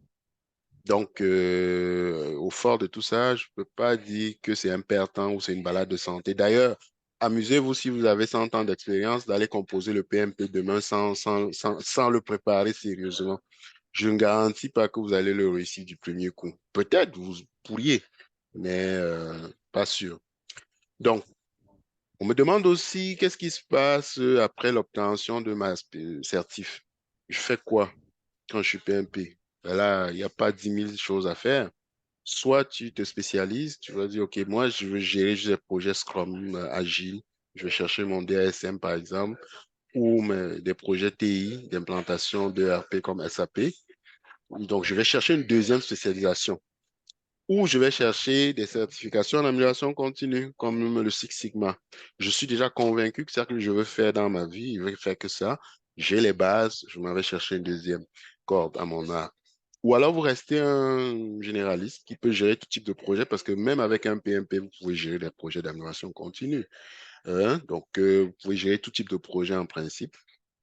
Donc, au fort de tout ça, je ne peux pas dire que c'est un perte de temps ou c'est une balade de santé. D'ailleurs, amusez-vous si vous avez 100 ans d'expérience d'aller composer le PMP demain sans le préparer sérieusement. Je ne garantis pas que vous allez le réussir du premier coup. Peut-être vous pourriez, mais pas sûr. Donc, on me demande aussi qu'est-ce qui se passe après l'obtention de ma certif. Je fais quoi quand je suis PMP? Ben là, il n'y a pas 10 000 choses à faire. Soit tu te spécialises, tu vas dire, OK, moi, je veux gérer des projets Scrum Agile. Je vais chercher mon DSM, par exemple, ou des projets TI, d'implantation de ERP comme SAP. Donc, je vais chercher une deuxième spécialisation. Ou je vais chercher des certifications en amélioration continue, comme le Six Sigma. Je suis déjà convaincu que c'est ce que je veux faire dans ma vie, je veux faire que ça. J'ai les bases, je m'en vais chercher une deuxième corde à mon art. Ou alors vous restez un généraliste qui peut gérer tout type de projet, parce que même avec un PMP, vous pouvez gérer des projets d'amélioration continue. Hein. Donc, vous pouvez gérer tout type de projet en principe.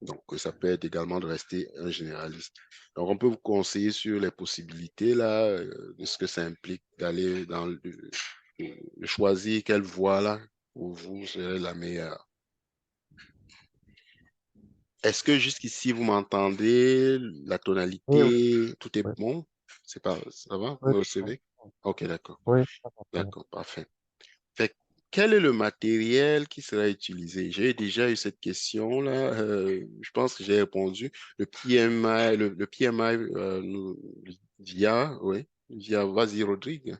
Donc, ça peut être également de rester un généraliste. Donc, on peut vous conseiller sur les possibilités là, de ce que ça implique d'aller dans de choisir quelle voie là pour vous serait la meilleure. Est-ce que jusqu'ici vous m'entendez? La Oui, oui, tonalité, tout est oui, bon? C'est pas, ça va? Vous oui, me recevez? Ok, d'accord. oui, ça va bien. D'accord, parfait. Fait, quel est le matériel qui sera utilisé? J'ai déjà eu cette question-là. Je pense que j'ai répondu. Le PMI, le PMI via, oui, via, vas-y, Rodrigue.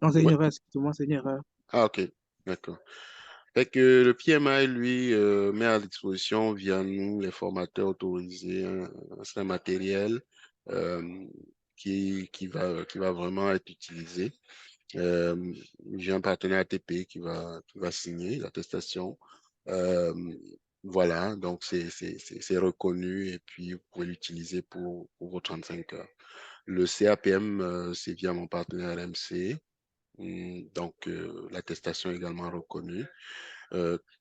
Non, c'est une Ouais. erreur, excuse-moi, c'est une erreur. Ah, ok, d'accord. Fait que le PMI, lui, met à disposition via nous, les formateurs autorisés, un certain matériel euh, qui va vraiment être utilisé. J'ai un partenaire ATP qui va signer l'attestation. Voilà, donc c'est reconnu et puis vous pouvez l'utiliser pour vos 35 heures. Le CAPM, c'est via mon partenaire MC. Donc, l'attestation est également reconnue.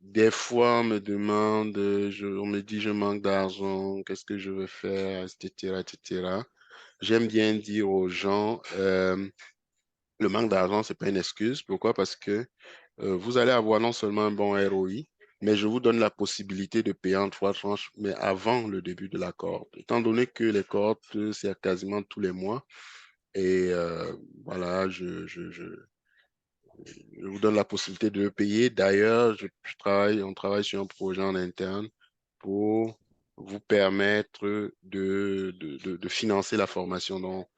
Des fois, on me demande, on me dit, je manque d'argent, qu'est-ce que je veux faire, etc., etc. J'aime bien dire aux gens, le manque d'argent, ce n'est pas une excuse. Pourquoi? Parce que vous allez avoir non seulement un bon ROI, mais je vous donne la possibilité de payer en 3 tranches, mais avant le début de la cohorte. Étant donné que les cohortes, c'est quasiment tous les mois, et voilà, je vous donne la possibilité de le payer. D'ailleurs, on travaille sur un projet en interne pour vous permettre de financer la formation. Donc,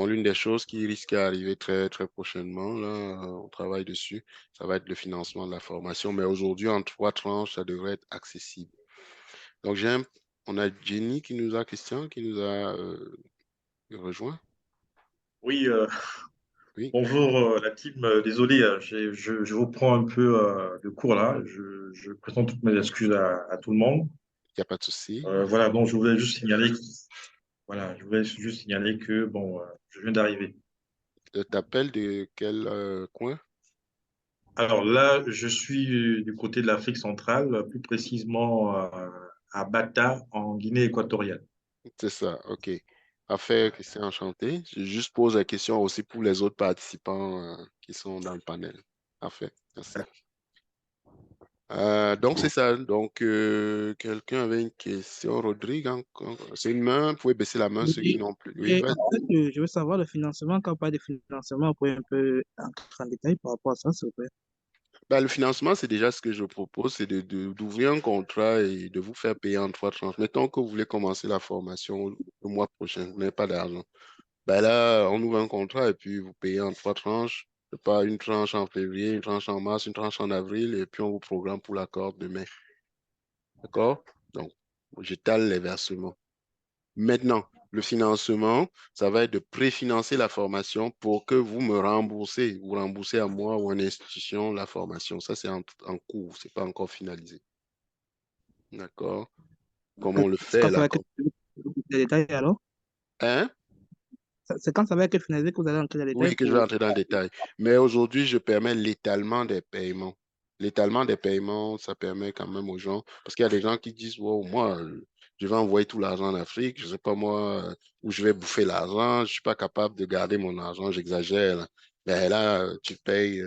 l'une des choses qui risque d'arriver très, très prochainement, là, on travaille dessus, ça va être le financement de la formation. Mais aujourd'hui, en 3 tranches, ça devrait être accessible. Donc, on a Jenny Christian, qui nous a rejoint. Oui, Oui, bonjour la team. Désolé, je vous prends un peu de cours là. Je présente toutes mes excuses à tout le monde. il n'y a pas de souci. Voilà, donc je voulais juste signaler, voilà, je voulais juste signaler que bon, je viens d'arriver. T'appelles de quel coin? Alors là, je suis du côté de l'Afrique centrale, plus précisément à Bata, en Guinée équatoriale. C'est ça, OK. Parfait, Christian, enchanté. Je juste pose la question aussi pour les autres participants qui sont dans le panel. Parfait, merci. Donc, c'est ça. Donc, quelqu'un avait une question. Rodrigue, c'est une main. Vous pouvez baisser la main, ceux qui Oui. n'ont plus. Oui, Et vas-y. en fait, je veux savoir le financement. Quand on parle de financement, vous pouvez un peu entrer en détail par rapport à ça, s'il vous plaît. Ben, le financement, c'est déjà ce que je propose, c'est d'ouvrir un contrat et de vous faire payer en 3 tranches. Mettons que vous voulez commencer la formation le mois prochain, vous n'avez pas d'argent. Ben là, on ouvre un contrat et puis vous payez en 3 tranches. Je sais pas, une tranche en février, une tranche en mars, une tranche en avril, et puis on vous programme pour la cohorte de mai. D'accord? Donc, j'étale les versements. Maintenant, le financement, ça va être de préfinancer la formation pour que vous me remboursez. Vous remboursez à moi ou à une institution la formation. Ça, c'est en cours, c'est pas encore finalisé. D'accord? Comment on le C'est fait quand ça là? va être les détails alors? Hein? C'est quand ça va être finalisé que vous allez entrer dans les détails Oui, que je vais pour. entrer dans le détail. Mais aujourd'hui, je permets l'étalement des paiements. L'étalement des paiements, ça permet quand même aux gens, parce qu'il y a des gens qui disent, wow, moi, je vais envoyer tout l'argent en Afrique, je ne sais pas moi où je vais bouffer l'argent, je ne suis pas capable de garder mon argent, j'exagère, là. Ben là, tu payes,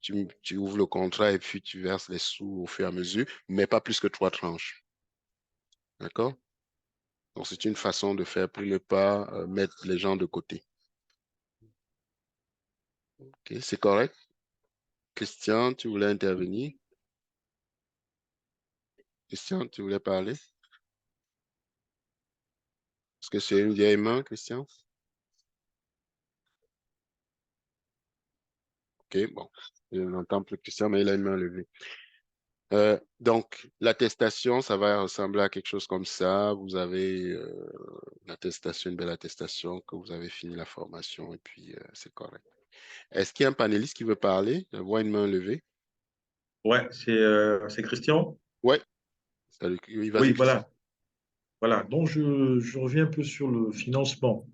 tu ouvres le contrat et puis tu verses les sous au fur et à mesure, mais pas plus que 3 tranches. D'accord? Donc, c'est une façon de faire pour ne pas mettre les gens de côté. OK, c'est correct? Christian, tu voulais intervenir? Christian, tu voulais parler? Est-ce que c'est une vieille main, Christian? OK, bon. Je n'entends plus Christian, mais il a une main levée. Donc, l'attestation, ça va ressembler à quelque chose comme ça. Vous avez l'attestation, une belle attestation que vous avez fini la formation et puis c'est correct. Est-ce qu'il y a un panéliste qui veut parler? Je vois une main levée. Ouais, c'est Christian. Ouais. Salut. Oui, Oui, vas-y, Christian. voilà. Voilà, donc je reviens un peu sur le financement.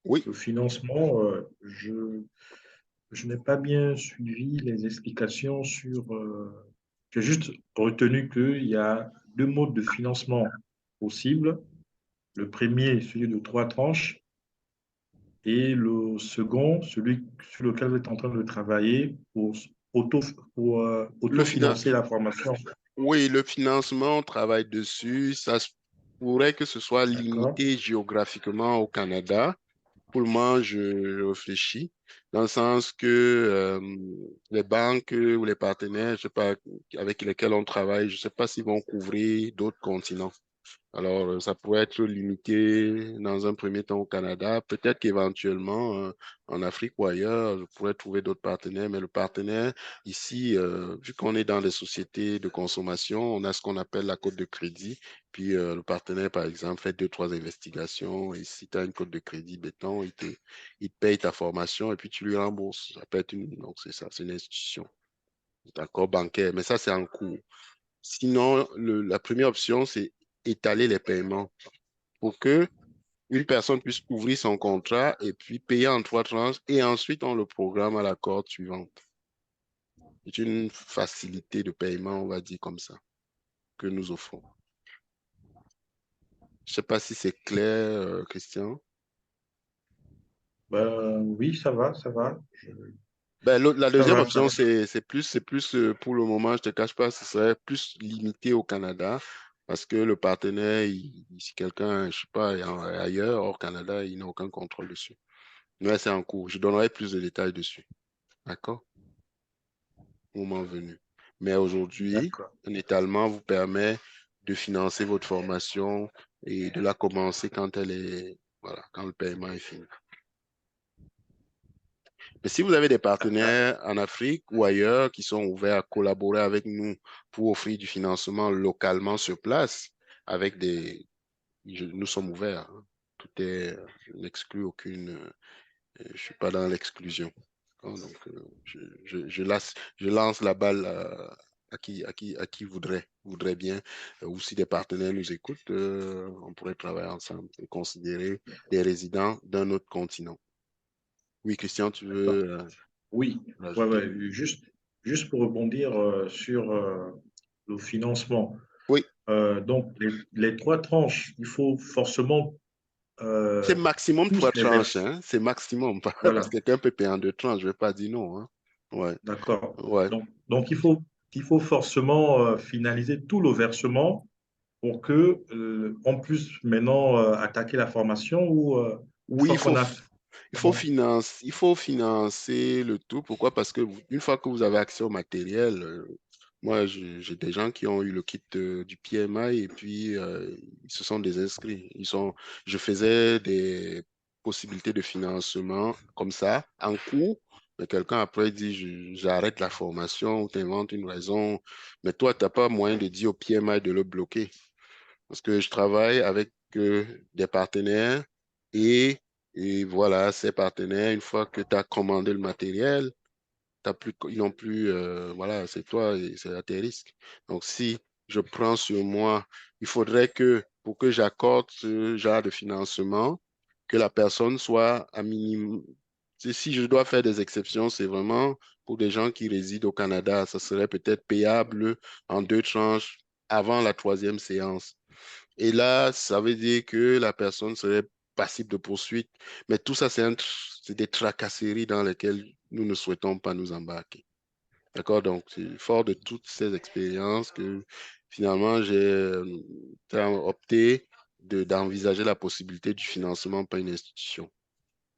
Oui. Le financement, je n'ai pas bien suivi les explications sur. J'ai juste retenu qu'il y a deux modes de financement possibles. Le premier, celui de 3 tranches, et le second, celui sur lequel vous êtes en train de travailler auto, pour Le finan- autofinancer la formation. Oui, le financement, on travaille dessus. Ça se pourrait que ce soit D'accord? limité géographiquement au Canada. Pour le moment, je réfléchis dans le sens que les banques ou les partenaires, je sais pas, avec lesquels on travaille, je ne sais pas s'ils vont couvrir d'autres continents. Alors, ça pourrait être limité dans un premier temps au Canada. Peut-être qu'éventuellement, en Afrique ou ailleurs, je pourrais trouver d'autres partenaires. Mais le partenaire, ici, vu qu'on est dans des sociétés de consommation, on a ce qu'on appelle la cote de crédit. Puis, le partenaire, par exemple, fait deux, trois investigations. Et si tu as une cote de crédit béton, il te paye ta formation et puis tu lui rembourses. Ça peut être donc, c'est ça, c'est une institution. D'accord, bancaire. Mais ça, c'est en cours. Sinon, la première option, c'est étaler les paiements pour que une personne puisse ouvrir son contrat et puis payer en trois tranches et ensuite on le programme à la corde suivante. C'est une facilité de paiement, on va dire comme ça, que nous offrons. Je ne sais pas si c'est clair, Christian. Ben, oui, ça va, ça va. Ben, la Ça deuxième va, ça option, va. c'est plus pour le moment, je ne te cache pas, ce serait plus limité au Canada parce que le partenaire, si quelqu'un, je ne sais pas, est ailleurs, hors Canada, il n'a aucun contrôle dessus. Mais c'est en cours. Je donnerai plus de détails dessus. D'accord? Moment venu. Mais aujourd'hui, D'accord. un étalement vous permet de financer votre formation et de la commencer quand elle est, voilà, quand le paiement est fini. Mais si vous avez des partenaires en Afrique ou ailleurs qui sont ouverts à collaborer avec nous pour offrir du financement localement sur place, avec nous sommes ouverts, hein. Tout est, je n'exclus aucune, je ne suis pas dans l'exclusion. Donc, je lance la balle à qui voudrait bien, ou si des partenaires nous écoutent, on pourrait travailler ensemble et considérer des résidents d'un autre continent. Oui, Christian, tu D'accord. veux Oui, ouais, rajouter? ouais. Juste pour rebondir sur le financement. Oui, Donc, les trois tranches, il faut forcément c'est maximum tous trois les tranches, verser. hein? C'est maximum, parce Voilà, que quelqu'un peut payer en deux tranches, je ne vais pas dire non, hein? Ouais, d'accord. ouais. Donc il faut forcément finaliser tout le versement pour que on puisse maintenant attaquer la formation ou une Oui, fois qu'on a... il faut financer le tout. Pourquoi? Parce que une fois que vous avez accès au matériel, moi, j'ai des gens qui ont eu le kit du PMI et puis ils se sont désinscrits. Je faisais des possibilités de financement comme ça, en cours, mais quelqu'un après dit, j'arrête la formation ou tu inventes une raison. Mais toi, tu n'as pas moyen de dire au PMI de le bloquer. Parce que je travaille avec des partenaires et, et voilà, ces partenaires, une fois que tu as commandé le matériel, ils n'ont plus, voilà, c'est toi et c'est à tes risques. Donc, si je prends sur moi, il faudrait que, pour que j'accorde ce genre de financement, que la personne soit à minimum. Si je dois faire des exceptions, c'est vraiment pour des gens qui résident au Canada. Ça serait peut-être payable en deux tranches avant la troisième séance. Et là, ça veut dire que la personne serait passible de poursuite. Mais tout ça, c'est des tracasseries dans lesquelles nous ne souhaitons pas nous embarquer. D'accord? Donc, c'est fort de toutes ces expériences que finalement, j'ai opté d'envisager la possibilité du financement par une institution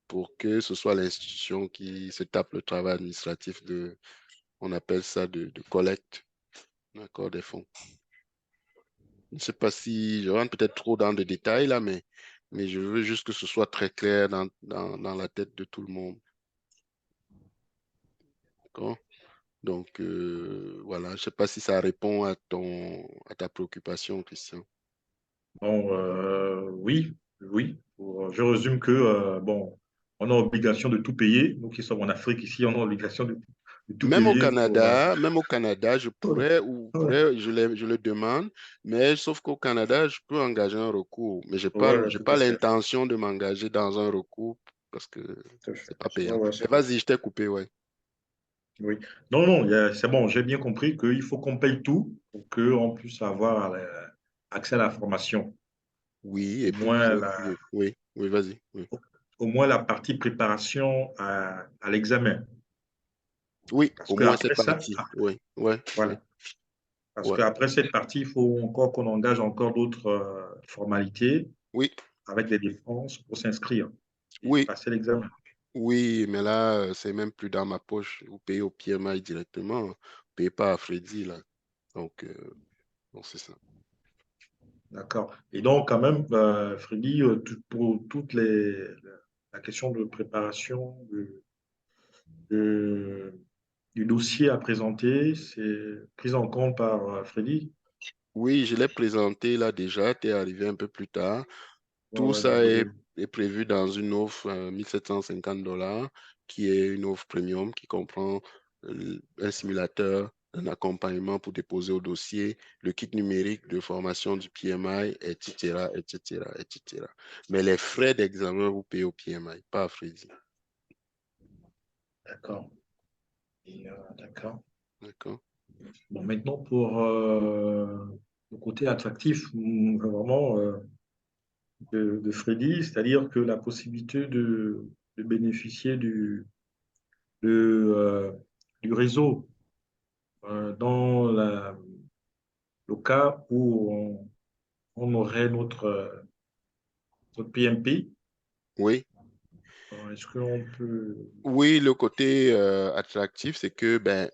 pour que ce soit l'institution qui se tape le travail administratif on appelle ça de collecte, d'accord, des fonds. Je ne sais pas si je rentre peut-être trop dans des détails là, mais je veux juste que ce soit très clair dans la tête de tout le monde. D'accord? Donc, voilà, je ne sais pas si ça répond à ta préoccupation, Christian. Bon, oui, oui. Je résume que, bon, on a obligation de tout payer. Nous qui sommes en Afrique, ici, on a obligation de tout payer pour... Même au Canada, je pourrais, ou Ouais, pourrais, je le demande, mais sauf qu'au Canada, je peux engager un recours, mais ouais, j'ai tout pas à fait. l'intention de m'engager dans un recours parce que Tout à fait. c'est pas Ouais, payant. ouais, Mais c'est bon. vas-y, je t'ai coupé, ouais. Oui. Non, non, c'est bon, j'ai bien compris qu'il faut qu'on paye tout pour qu'on puisse avoir accès à la formation. Oui, Au et puis, moins oui, oui, vas-y. Oui, au moins la partie préparation à l'examen. oui, Parce au moins c'est qu'après ça, parti. Oui, ouais, oui, voilà. Parce ouais, qu'après cette partie, il faut encore qu'on engage encore d'autres formalités oui, avec des dépenses pour s'inscrire et oui, passer l'examen. oui, mais là, c'est même plus dans ma poche. Vous payez au PMI directement. Vous ne payez pas à Freddy, là. Donc, bon, c'est ça. D'accord. Et donc, quand même, Freddy, pour toute la question de préparation de- du dossier à présenter, c'est pris en compte par Freddy. Oui, je l'ai présenté là déjà, tu es arrivé un peu plus tard. Ouais, Tout ouais, ça désolé. est prévu dans une offre 1750 $, qui est une offre premium qui comprend un simulateur, un accompagnement pour déposer au dossier, le kit numérique de formation du PMI, etc., etc., etc. Mais les frais d'examen, vous payez au PMI, pas à Freddy. D'accord. D'accord. D'accord? Bon, maintenant, pour le côté attractif, vraiment, de Freddy, c'est-à-dire que la possibilité de bénéficier de, euh, du réseau dans le cas où on aurait notre PMP. Oui. Est-ce qu'on peut... Oui, le côté attractif, c'est que ben,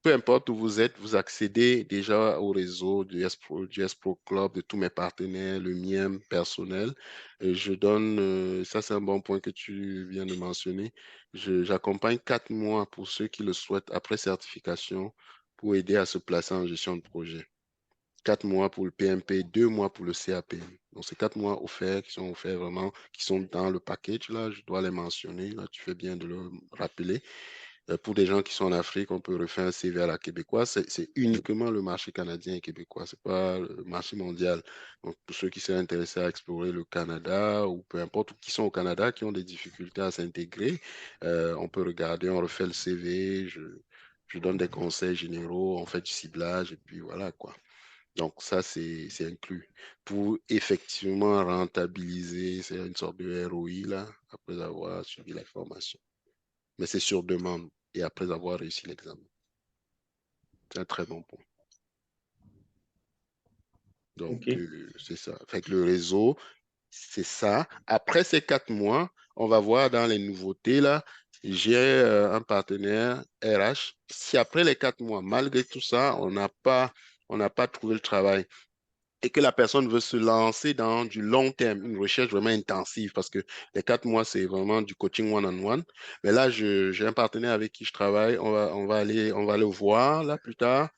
peu importe où vous êtes, vous accédez déjà au réseau du S-Pro Club, de tous mes partenaires, le mien personnel. Et je donne, ça c'est un bon point que tu viens de mentionner, j'accompagne 4 mois pour ceux qui le souhaitent après certification pour aider à se placer en gestion de projet. 4 mois pour le PMP, 2 mois pour le CAP. Donc, c'est 4 mois offerts qui sont offerts vraiment, qui sont dans le package. Là, je dois les mentionner. Là, tu fais bien de le rappeler. Pour des gens qui sont en Afrique, on peut refaire un CV à la québécoise. C'est uniquement le marché canadien et québécois. Ce n'est pas le marché mondial. Donc, pour ceux qui sont intéressés à explorer le Canada ou peu importe, ou qui sont au Canada, qui ont des difficultés à s'intégrer, on peut regarder, on refait le CV. Je donne des conseils généraux, on fait du ciblage et puis voilà quoi. Donc, ça, c'est inclus. Pour effectivement rentabiliser, c'est une sorte de ROI, là, après avoir suivi la formation. Mais c'est sur demande et après avoir réussi l'examen. C'est un très bon point. Donc, OK. c'est ça. Fait que le réseau, c'est ça. Après ces 4 mois, on va voir dans les nouveautés, là, j'ai un partenaire RH. Si après les 4 mois, malgré tout ça, on n'a pas trouvé le travail, et que la personne veut se lancer dans du long terme, une recherche vraiment intensive, parce que les 4 mois, c'est vraiment du coaching one-on-one. Mais là, j'ai un partenaire avec qui je travaille, on va le voir là plus tard.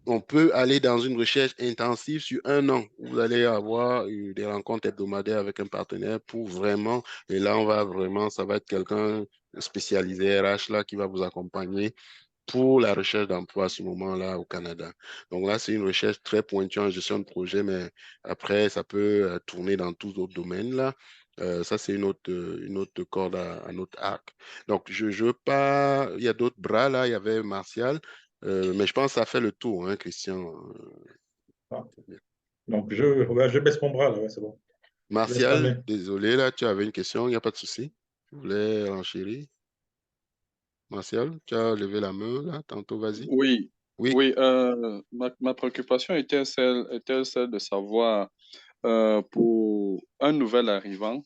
On peut aller dans une recherche intensive sur 1 an. Vous allez avoir des rencontres hebdomadaires avec un partenaire pour vraiment, et là, on va vraiment, ça va être quelqu'un spécialisé RH là qui va vous accompagner pour la recherche d'emploi à ce moment-là au Canada. Donc là, c'est une recherche très pointue en gestion de projet, mais après, ça peut tourner dans tous autres domaines là. Ça, c'est une autre corde à notre arc. Donc, je veux pas. Il y a d'autres bras là. Il y avait Martial, mais je pense que ça fait le tour, hein, Christian. Ah. Donc, ouais, je baisse mon bras, là, ouais, c'est bon. Je laisse la Martial, main. désolé, là, tu avais une question, il n'y a pas de souci. Je voulais renchérir. Martial, tu as levé la main là, tantôt, vas-y. Oui, Oui. oui, ma préoccupation était celle de savoir pour un nouvel arrivant,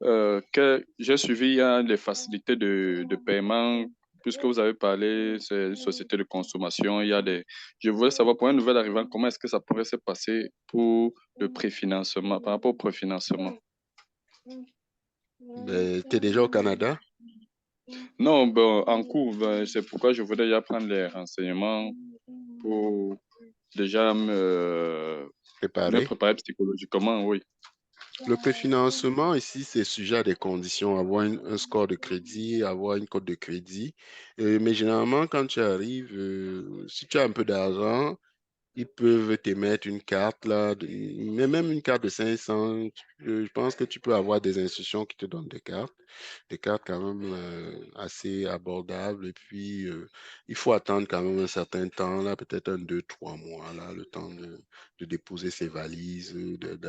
que j'ai suivi, il y a les facilités de paiement, puisque vous avez parlé, c'est une société de consommation, il y a des... Je voulais savoir pour un nouvel arrivant, comment est-ce que ça pourrait se passer pour le préfinancement, par rapport au préfinancement. Tu es déjà au Canada? Non, ben, en cours, ben, c'est pourquoi je voulais déjà prendre les renseignements pour déjà me Préparé. préparer psychologiquement, oui. Le préfinancement, ici, c'est sujet à des conditions, avoir un score de crédit, avoir une cote de crédit. Mais généralement, quand tu arrives, si tu as un peu d'argent, ils peuvent t'émettre une carte, là, mais même une carte de 500. Je pense que tu peux avoir des institutions qui te donnent des cartes quand même assez abordables. Et puis, il faut attendre quand même un certain temps, là, peut-être 2, 3 mois, là, le temps de déposer ses valises,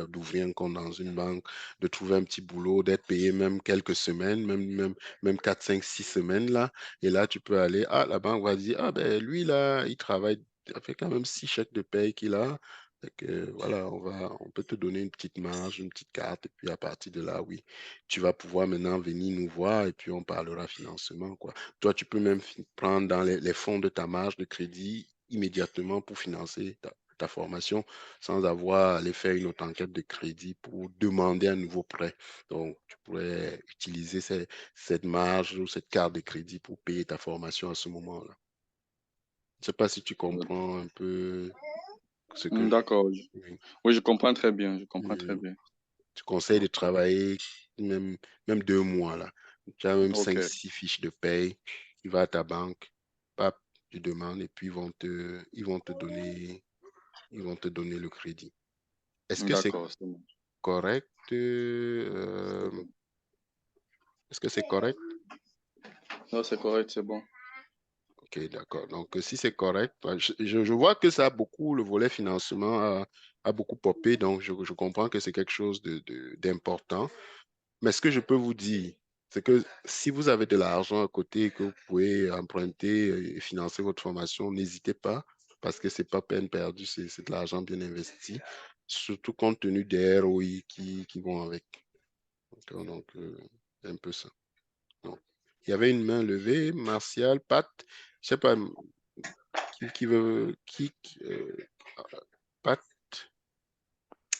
d'ouvrir un compte dans une banque, de trouver un petit boulot, d'être payé même quelques semaines, même 4, 5, 6 semaines, là. Et là, tu peux aller, la banque va dire, ben lui, là, il travaille, ça fait quand même 6 chèques de paye qu'il a. Fait que, voilà, on peut te donner une petite marge, une petite carte, et puis à partir de là, oui, tu vas pouvoir maintenant venir nous voir et puis on parlera financement, quoi. Toi, tu peux même prendre dans les fonds de ta marge de crédit immédiatement pour financer ta formation sans avoir à aller faire une autre enquête de crédit pour demander un nouveau prêt. Donc, tu pourrais utiliser cette marge ou cette carte de crédit pour payer ta formation à ce moment-là. Je ne sais pas si tu comprends un peu ce que... D'accord. Oui. Oui, je comprends très bien. Je comprends très Mm. bien. Tu conseilles de travailler même 2 mois là. Tu as même OK. 5, 6 fiches de paye. Tu vas à ta banque, pap, tu demandes et puis ils vont te donner le crédit. Est-ce que c'est D'accord, c'est bon. correct? Est-ce que c'est correct? Non, c'est correct, c'est bon. Ok, d'accord. Donc, si c'est correct, je vois que ça a beaucoup, le volet financement a beaucoup popé, donc je comprends que c'est quelque chose d'important. Mais ce que je peux vous dire, c'est que si vous avez de l'argent à côté et que vous pouvez emprunter et financer votre formation, n'hésitez pas, parce que ce n'est pas peine perdue, c'est de l'argent bien investi, surtout compte tenu des ROI qui vont avec. D'accord, donc, c'est un peu ça. Donc, il y avait une main levée, Martial, Pat, je sais pas, qui veut, Pat,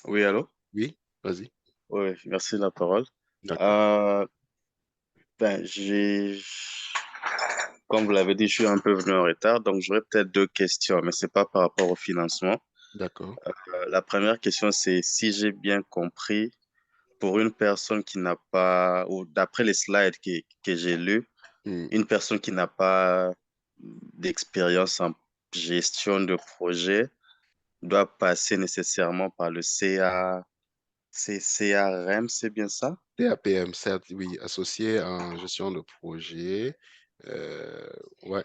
Oui, allô? oui, vas-y. Oui, merci de la parole. D'accord, Euh, comme vous l'avez dit, je suis un peu venu en retard, donc j'aurais peut-être deux questions, mais c'est pas par rapport au financement. d'accord. La première question, c'est si j'ai bien compris, pour une personne qui n'a pas, ou d'après les slides que j'ai lus, Hmm. une personne qui n'a pas d'expérience en gestion de projet doit passer nécessairement par le CRM, c'est bien ça? TAPM, certes, oui, associé en gestion de projet. Ouais,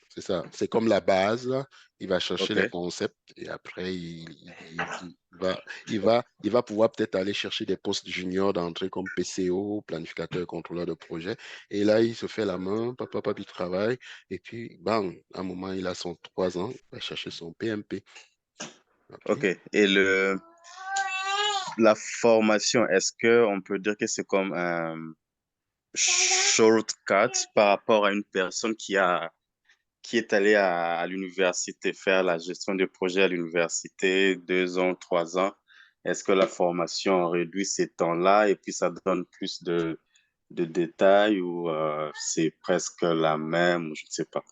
c'est ça. C'est comme la base, là. Il va chercher OK, les concepts et après, il va pouvoir peut-être aller chercher des postes juniors d'entrée comme PCO, planificateur et contrôleur de projet. Et là, il se fait la main, papa, il travaille. Et puis, bang, à un moment, il a son 3 ans, il va chercher son PMP. OK? OK. Et la formation, est-ce que on peut dire que c'est comme un shortcut par rapport à une personne qui est allée à l'université faire la gestion de projet à l'université, 2 ans, 3 ans? Est-ce que la formation réduit ces temps-là et puis ça donne plus de détails ou c'est presque la même, ou je ne sais pas.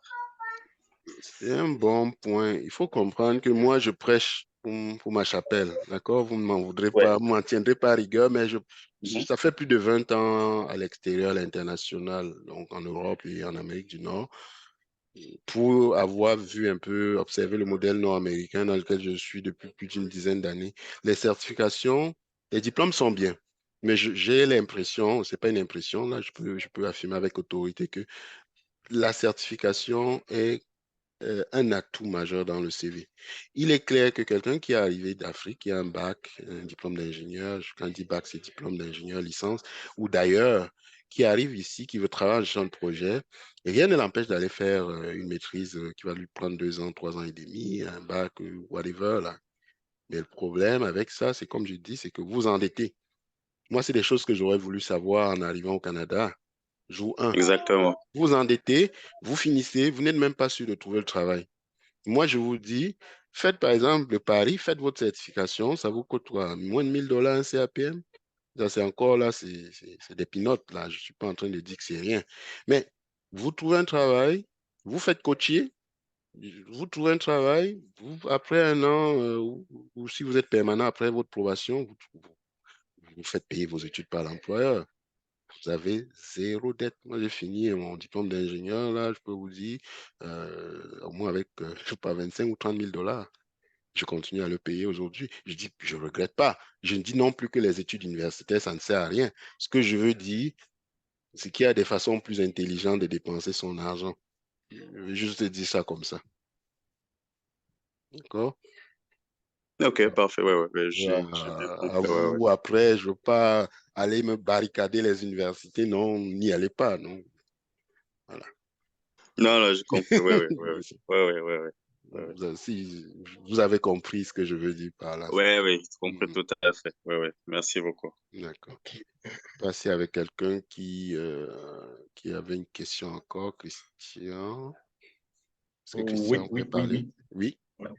C'est un bon point. Il faut comprendre que moi, je prêche pour ma chapelle. D'accord? Vous ne m'en voudrez Ouais. pas, vous ne m'en tiendrez pas à rigueur, mais Mhm. ça fait plus de 20 ans à l'extérieur, à l'international, donc en Europe et en Amérique du Nord, pour avoir vu un peu, observé le modèle nord-américain dans lequel je suis depuis plus d'une dizaine d'années. Les certifications, les diplômes sont bien, mais j'ai l'impression, c'est pas une impression, là, je peux affirmer avec autorité que la certification est un atout majeur dans le CV. Il est clair que quelqu'un qui est arrivé d'Afrique, qui a un bac, un diplôme d'ingénieur, quand je dis bac, c'est diplôme d'ingénieur, licence, ou d'ailleurs, qui arrive ici, qui veut travailler en gestion de projet, rien ne l'empêche d'aller faire une maîtrise qui va lui prendre 2 ans, 3 ans et demi, un bac, whatever, là. Mais le problème avec ça, c'est comme je dis, c'est que vous endettez. Moi, c'est des choses que j'aurais voulu savoir en arrivant au Canada. Jour 1, Exactement. vous endettez, vous finissez, vous n'êtes même pas sûr de trouver le travail. Moi, je vous dis, faites par exemple le pari, faites votre certification, ça vous coûte quoi? Moins de 1 000 $ un CAPM? Ça, c'est encore là, c'est des pinottes, là. Je ne suis pas en train de dire que c'est rien. Mais vous trouvez un travail, vous faites coacher, vous trouvez un travail, après un an, ou si vous êtes permanent après votre probation, vous faites payer vos études par l'employeur. Vous avez zéro dette. Moi, j'ai fini mon diplôme d'ingénieur, là, je peux vous dire, au moins avec, je sais pas, 25 ou 30 000 $. Je continue à le payer aujourd'hui. Je dis que je ne regrette pas. Je ne dis non plus que les études universitaires, ça ne sert à rien. Ce que je veux dire, c'est qu'il y a des façons plus intelligentes de dépenser son argent. Je vais juste te dire ça comme ça. D'accord? OK, parfait. Ouais, ouais, ouais, j'ai bien À compris. Ouais, ouais. vous, après, je ne veux pas aller me barricader les universités. Non, n'y allez pas. Non. Voilà. Non, non, j'ai compris. Ouais, ouais, ouais, ouais. Ouais, ouais, ouais, ouais. Ouais, ouais. Si vous avez compris ce que je veux dire par là. Ouais, ouais, j'ai compris Mhm. tout à fait. Ouais, ouais. Merci beaucoup. D'accord. Passer avec quelqu'un qui avait une question encore. Christian. Est-ce que Christian Oui, voulait oui, oui, parler? oui. Oui. Ouais.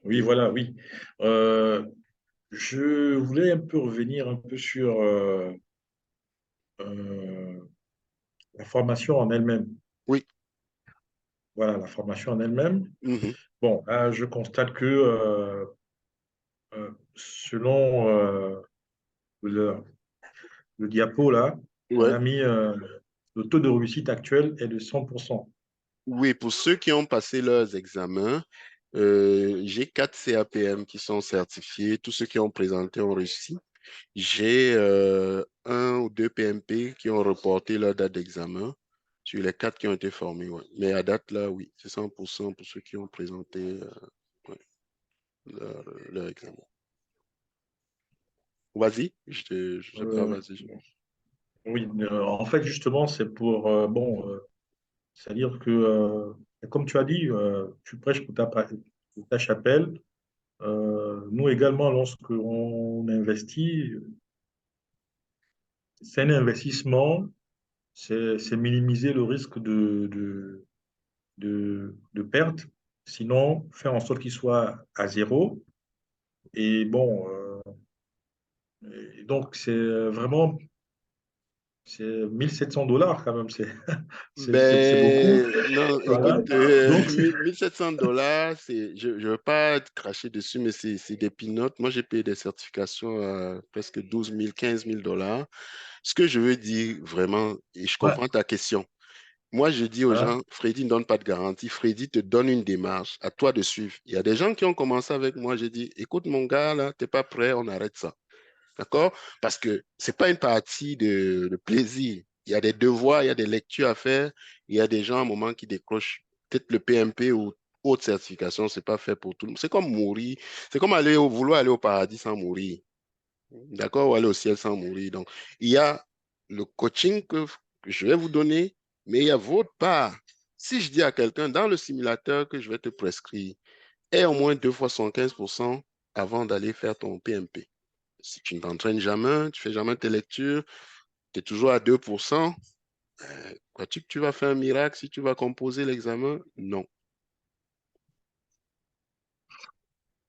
Oui, voilà, oui. Je voulais un peu revenir un peu sur euh, la formation en elle-même. Oui. Voilà, la formation en elle-même. Mhm. Bon, là, je constate que selon le, le diapo, là, on Ouais. a mis le taux de réussite actuel est de 100%. Oui, pour ceux qui ont passé leurs examens, j'ai 4 CAPM qui sont certifiés. Tous ceux qui ont présenté ont réussi. J'ai un ou deux PMP qui ont reporté leur date d'examen sur les 4 qui ont été formés. Ouais. Mais à date, là, oui, c'est 100% pour ceux qui ont présenté ouais, leur examen. Vas-y, je sais pas, Euh, vas-y. oui, en fait, justement, c'est pour, bon, c'est-à-dire que, comme tu as dit, tu prêches pour ta chapelle. Nous également, lorsqu'on investit, c'est un investissement, c'est minimiser le risque de perte, sinon faire en sorte qu'il soit à zéro. Et bon, et donc c'est vraiment, c'est 1 700 $ quand même, c'est beaucoup. Ben, non, Voilà. écoute, Donc, 1700 $, je ne veux pas te cracher dessus, mais c'est des peanuts. Moi, j'ai payé des certifications à presque 12 000, 15 000 $. Ce que je veux dire vraiment, et je ouais, comprends ta question. Moi, je dis aux voilà. gens, Freddy ne donne pas de garantie. Freddy te donne une démarche, à toi de suivre. Il y a des gens qui ont commencé avec moi. J'ai dit, écoute, mon gars, là, tu n'es pas prêt, on arrête ça. D'accord? Parce que c'est pas une partie de plaisir. Il y a des devoirs, il y a des lectures à faire. Il y a des gens à un moment qui décrochent peut-être le PMP ou autre certification, c'est pas fait pour tout le monde. C'est comme mourir. C'est comme vouloir aller au paradis sans mourir. D'accord? Ou aller au ciel sans mourir. Donc, il y a le coaching que je vais vous donner, mais il y a votre part. Si je dis à quelqu'un dans le simulateur que je vais te prescrire, aie au moins 2 fois 115% avant d'aller faire ton PMP. Si tu ne t'entraînes jamais, tu fais jamais tes lectures, tu es toujours à 2%, crois-tu que tu vas faire un miracle si tu vas composer l'examen? Non.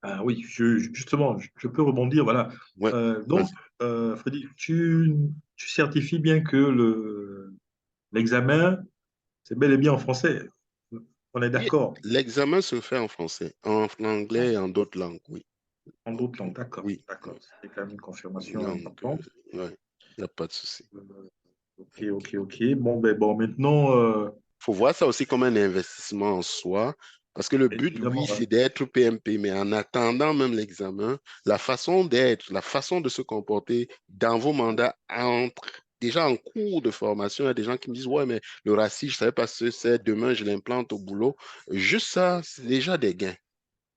Ah oui, justement, je peux rebondir, voilà. Ouais, Donc, vas-y. Freddy, tu certifies bien que l'examen, c'est bel et bien en français. On est Oui, d'accord. l'examen se fait en français, en anglais et en d'autres langues, oui. En d'autres langues, d'accord, Oui, d'accord. C'est quand même une confirmation donc, importante. ouais, il n'y a pas de souci. Euh, ok, ok, ok. Bon, ben bon, maintenant, Faut voir ça aussi comme un investissement en soi, parce que le but, oui, évidemment, c'est ouais. d'être PMP, mais en attendant même l'examen, la façon d'être, la façon de se comporter dans vos mandats entre déjà en cours de formation, il y a des gens qui me disent, ouais, mais le racisme, je ne savais pas ce que c'est, demain, je l'implante au boulot. Juste ça, c'est déjà des gains.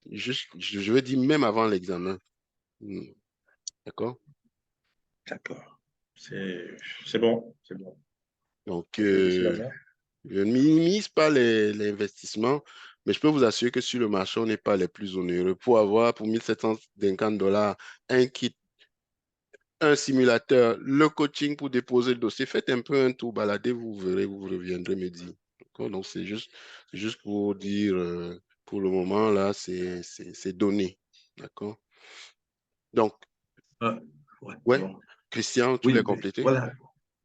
Juste, je veux dire, même avant l'examen. D'accord? D'accord. C'est bon, c'est bon. Donc, C'est bon de cela. je ne minimise pas les investissements, mais je peux vous assurer que sur le marché, on n'est pas les plus onéreux. Pour avoir pour 1 750 $ un kit, un simulateur, le coaching pour déposer le dossier, faites un peu un tour, baladez, vous verrez, vous reviendrez me dire. D'accord? Donc, c'est juste pour dire, pour le moment, là, c'est donné. D'accord? Donc, Ah, ouais, ouais, bon. Christian, tu voulais Oui, mais compléter? voilà.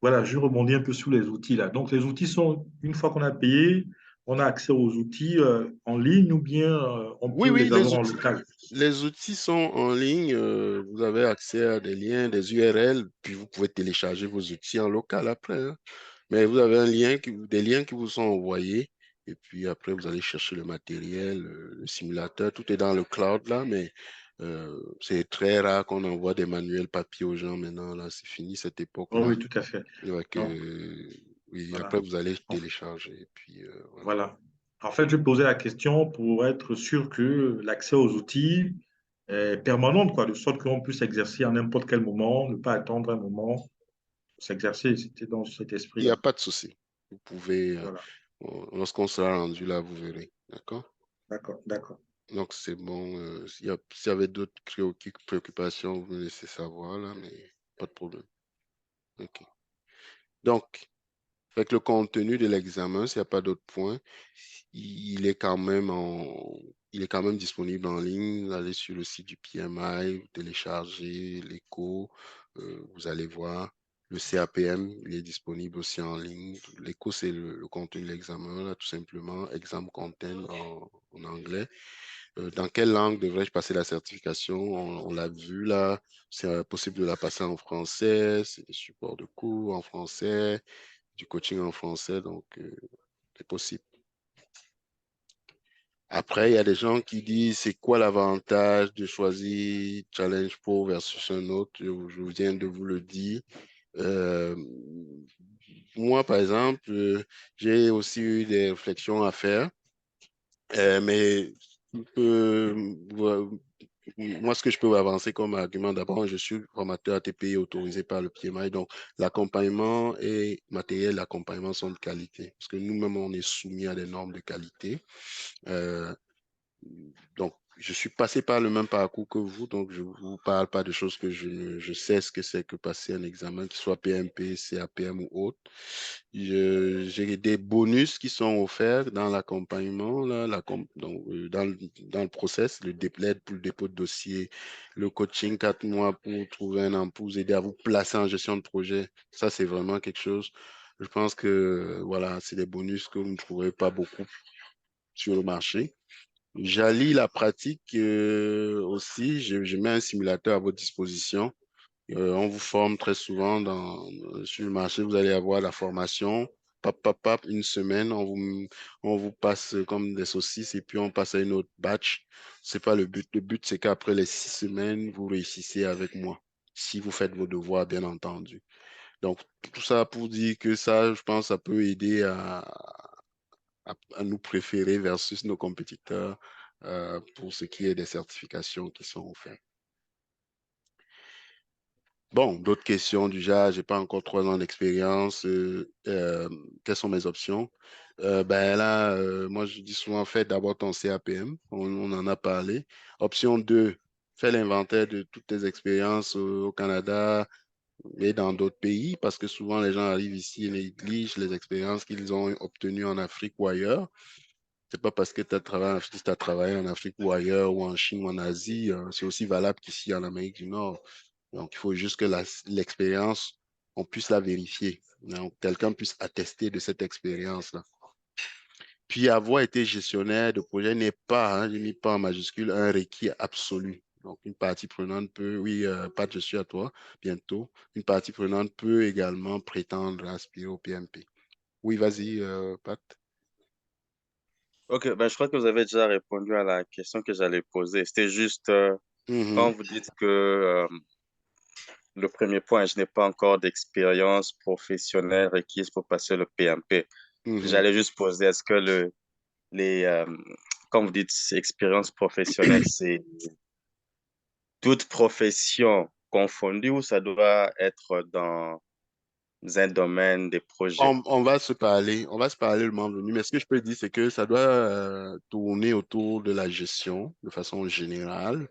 Voilà, je rebondis un peu sur les outils là. Donc, les outils sont, une fois qu'on a payé, on a accès aux outils en ligne ou bien on Oui, peut oui, les avoir en local. les outils sont en ligne. Vous avez accès à des liens, des URL, puis vous pouvez télécharger vos outils en local après, hein. Mais vous avez des liens qui vous sont envoyés, et puis après, vous allez chercher le matériel, le simulateur. Tout est dans le cloud là, mais c'est très rare qu'on envoie des manuels papier aux gens maintenant. Là, c'est fini cette Oh, époque-là. oui, tout à fait. Ouais, Donc, oui, voilà. après, vous allez En- télécharger, et puis voilà. voilà. En fait, je posais la question pour être sûr que l'accès aux outils est permanent, quoi, de sorte qu'on puisse s'exercer à n'importe quel moment, ne pas attendre un moment pour s'exercer. C'était dans cet Il n'y a esprit-là. pas de souci. Vous pouvez, Voilà. lorsqu'on sera rendu là, vous verrez. D'accord? D'accord, d'accord. Donc, c'est bon. S'il y avait d'autres préoccupations, vous me laissez savoir là, mais pas de problème. OK. Donc, avec le contenu de l'examen, s'il n'y a pas d'autres points, il est quand même il est quand même disponible en ligne. Vous allez sur le site du PMI, vous téléchargez l'écho, vous allez voir. Le CAPM, il est disponible aussi en ligne. L'écho, c'est le contenu de l'examen, là, tout simplement. Exam content en anglais. Dans quelle langue devrais-je passer la certification? On l'a vu là, c'est possible de la passer en français, c'est des supports de cours en français, du coaching en français, donc c'est possible. Après, il y a des gens qui disent, c'est quoi l'avantage de choisir Challenge Pro versus un autre? Je viens de vous le dire. Moi, par exemple, j'ai aussi eu des réflexions à faire, mais moi, ce que je peux avancer comme argument, d'abord, je suis formateur ATPI autorisé par le PMI, donc l'accompagnement et matériel d'accompagnement sont de qualité, parce que nous-mêmes, on est soumis à des normes de qualité. Donc, je suis passé par le même parcours que vous, donc je ne vous parle pas de choses que je sais ce que c'est que passer un examen, qu'il soit PMP, CAPM ou autre. J'ai des bonus qui sont offerts dans l'accompagnement, là, dans le process, l'aide pour le dépôt de dossier, le coaching 4 mois pour trouver un emploi, pour vous aider à vous placer en gestion de projet. Ça, c'est vraiment quelque chose. Je pense que voilà, c'est des bonus que vous ne trouverez pas beaucoup sur le marché. J'allie la pratique aussi. Je mets un simulateur à votre disposition. On vous forme très souvent sur le marché. Vous allez avoir la formation. Pap, pap, pap, une semaine, on vous passe comme des saucisses et puis on passe à une autre batch. C'est pas le but. Le but, c'est qu'après les 6 semaines, vous réussissez avec moi. Si vous faites vos devoirs, bien entendu. Donc, tout ça pour dire que ça, je pense, ça peut aider à nous préférer versus nos compétiteurs pour ce qui est des certifications qui sont offertes. Bon, d'autres questions du genre, j'ai pas encore 3 ans d'expérience, quelles sont mes options? Ben là, moi je dis souvent, fais d'abord ton CAPM, on en a parlé. Option 2, fais l'inventaire de toutes tes expériences au Canada et dans d'autres pays, parce que souvent les gens arrivent ici et négligent les expériences qu'ils ont obtenues en Afrique ou ailleurs. C'est pas parce que tu as travaillé en Afrique, t'as travaillé en Afrique ou ailleurs, ou en Chine ou en Asie, c'est aussi valable qu'ici en Amérique du Nord. Donc, il faut juste que l'expérience, on puisse la vérifier. Donc, quelqu'un puisse attester de cette expérience-là. Puis, avoir été gestionnaire de projet n'est pas, hein, je n'ai mis pas en majuscule, un requis absolu. Donc, une partie prenante peut, oui, Pat, je suis à toi, bientôt. Une partie prenante peut également prétendre aspirer au PMP. Oui, vas-y, Pat. Ok, ben, je crois que vous avez déjà répondu à la question que j'allais poser. C'était juste quand Mhm, vous dites que le premier point, je n'ai pas encore d'expérience professionnelle requise pour passer le PMP. mhm. J'allais juste poser, est-ce que les, quand vous dites expérience professionnelle, c'est toute profession confondue ou ça doit être dans un domaine des projets? On va se parler le moment venu, mais ce que je peux dire, c'est que ça doit tourner autour de la gestion de façon générale.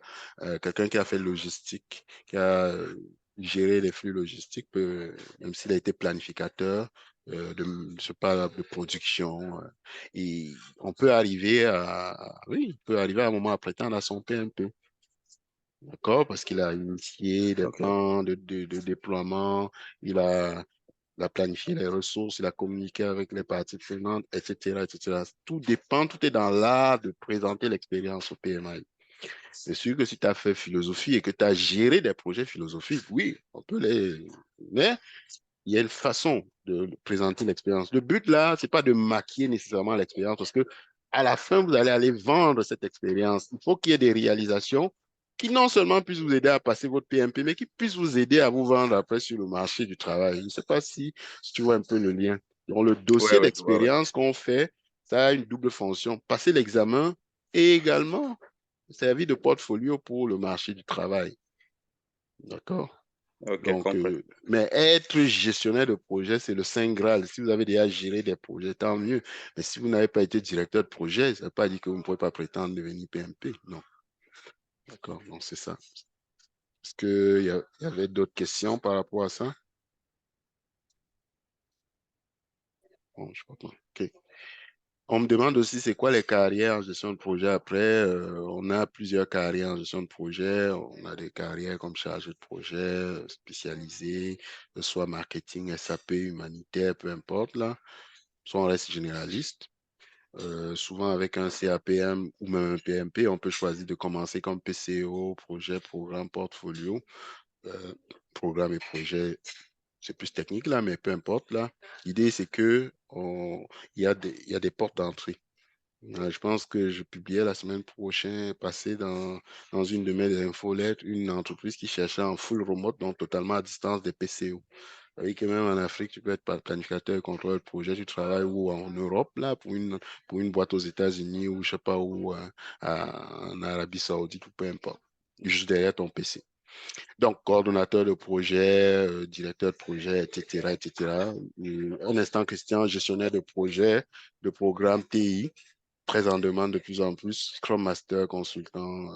Quelqu'un qui a fait logistique, qui a géré les flux logistiques, même s'il a été planificateur, je parle de production, et on peut arriver oui, il peut arriver à un moment à prétendre à son PMP. D'accord? Parce qu'il a initié des Ok. plans de déploiement, il a planifié les ressources, il a communiqué avec les parties prenantes, etc., etc. Tout dépend, tout est dans l'art de présenter l'expérience au PMI. C'est sûr que si tu as fait philosophie et que tu as géré des projets philosophiques, oui, on peut les... Mais il y a une façon de présenter l'expérience. Le but là, c'est pas de maquiller nécessairement l'expérience parce que à la fin, vous allez aller vendre cette expérience. Il faut qu'il y ait des réalisations qui non seulement puissent vous aider à passer votre PMP, mais qui puissent vous aider à vous vendre après sur le marché du travail. Je ne sais pas si tu vois un peu le lien. Donc, le Ouais, dossier ouais, je vois, ouais. d'expérience qu'on fait, ça a une double fonction. Passer l'examen et également servir de portfolio pour le marché du travail. D'accord? Ok, Donc, compris. mais être gestionnaire de projet, c'est le Saint Graal. Si vous avez déjà géré des projets, tant mieux. Mais si vous n'avez pas été directeur de projet, ça ne veut pas dire que vous ne pouvez pas prétendre devenir PMP. Non. D'accord. Donc, c'est ça. Est-ce qu'il y avait d'autres questions par rapport à ça? Bon, je crois pas. OK. On me demande aussi c'est quoi les carrières en gestion de projet après. On a plusieurs carrières en gestion de projet. On a des carrières comme chargé de projet spécialisé, soit marketing, SAP, humanitaire, peu importe là. Soit on reste généraliste. Souvent avec un CAPM ou même un PMP, on peut choisir de commencer comme PCO, projet, programme, portfolio, programme et projet. C'est plus technique là, mais peu importe là. L'idée c'est que il y a des portes d'entrée. Je pense que je publiais la semaine prochaine, passée dans une de mes infolettes, une entreprise qui cherchait en full remote, donc totalement à distance des PCO. Vous voyez que même en Afrique, tu peux être planificateur et contrôleur de projet, tu travailles ou en Europe, là, pour une boîte aux États-Unis ou je sais pas où, en Arabie Saoudite ou peu importe, juste derrière ton PC. Donc, coordonnateur de projet, directeur de projet, etc., etc. Un instant, Christian, gestionnaire de projet, de programme TI, très en demande de plus en plus, Scrum Master, consultant,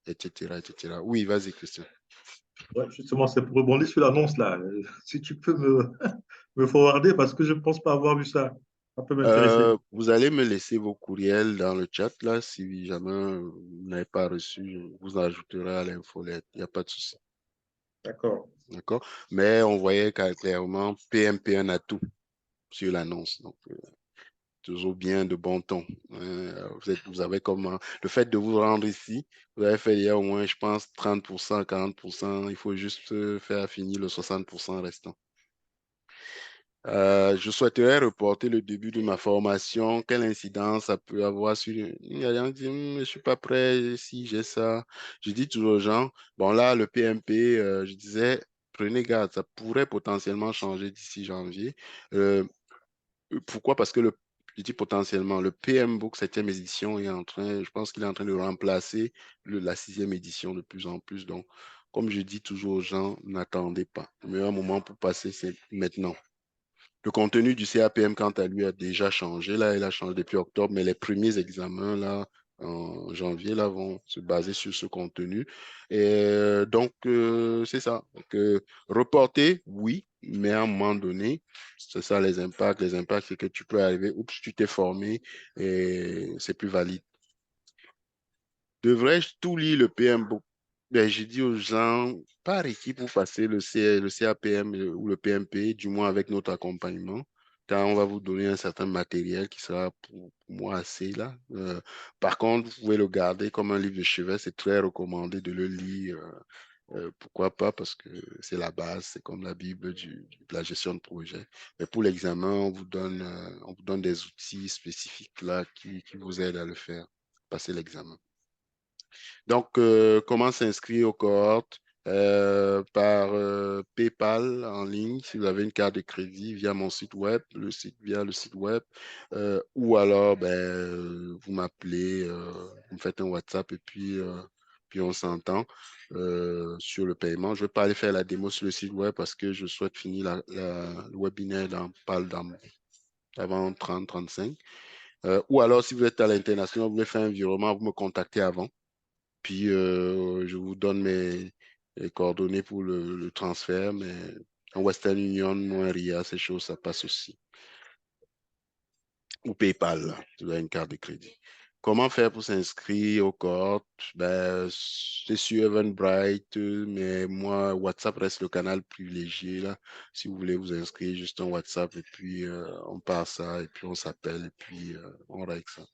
etc., etc. Oui, vas-y, Christian. Ouais, justement, c'est pour rebondir sur l'annonce là. Si tu peux me forwarder, parce que je ne pense pas avoir vu ça. Ça peut m'intéresser. Vous allez me laisser vos courriels dans le chat, là, si jamais vous n'avez pas reçu, je vous ajouterai à l'infolette, il n'y a pas de souci. D'accord. D'accord? Mais on voyait clairement PMP1 atout sur l'annonce. Donc, toujours bien de bon ton. Vous avez comme le fait de vous rendre ici, vous avez fait il y a au moins, je pense, 30%, 40%. Il faut juste faire finir le 60% restant. Je souhaiterais reporter le début de ma formation. Quelle incidence ça peut avoir sur... Il y a des gens qui disent, je ne suis pas prêt, si j'ai ça. Je dis toujours aux gens, bon là, le PMP, je disais, prenez garde, ça pourrait potentiellement changer d'ici janvier. Euh, Pourquoi? Parce que je dis potentiellement, le PM Book 7e édition est en train, je pense qu'il est en train de remplacer la 6e édition de plus en plus. Donc, comme je dis toujours aux gens, n'attendez pas. Le meilleur moment pour passer, c'est maintenant. Le contenu du CAPM, quant à lui, a déjà changé. Là, il a changé depuis octobre, mais les premiers examens, là, en janvier, là, vont se baser sur ce contenu. Et donc, c'est ça. Donc, reporter, oui, mais à un moment donné, c'est ça les impacts. Les impacts, c'est que tu peux arriver, oups, tu t'es formé et c'est plus valide. Devrais-je tout lire le PM Book? Ben, j'ai dit aux gens, par équipe, pour passer le CAPM ou le PMP, du moins avec notre accompagnement, car on va vous donner un certain matériel qui sera pour moi assez là. Par contre, vous pouvez le garder comme un livre de chevet, c'est très recommandé de le lire. Pourquoi pas? Parce que c'est la base, c'est comme la Bible de la gestion de projet. Mais pour l'examen, on vous donne des outils spécifiques là qui vous aident à le faire, passer l'examen. Donc, comment s'inscrire aux cohortes? Par PayPal en ligne, si vous avez une carte de crédit via mon site web, via le site web, ou alors vous m'appelez, vous me faites un WhatsApp et puis on s'entend sur le paiement. Je ne vais pas aller faire la démo sur le site web parce que je souhaite finir le webinaire avant 30-35. Ou alors, si vous êtes à l'international, vous voulez faire un virement, vous me contactez avant. Puis, je vous donne les coordonnées pour le transfert, mais en Western Union, moi, RIA, ces choses, ça passe aussi. Ou PayPal, là, tu as une carte de crédit. Comment faire pour s'inscrire aux cohortes? Ben, c'est sur Eventbrite, mais moi, WhatsApp reste le canal privilégié, là. Si vous voulez vous inscrire, juste un WhatsApp, et puis on passe ça, et puis on s'appelle, et puis on règle ça.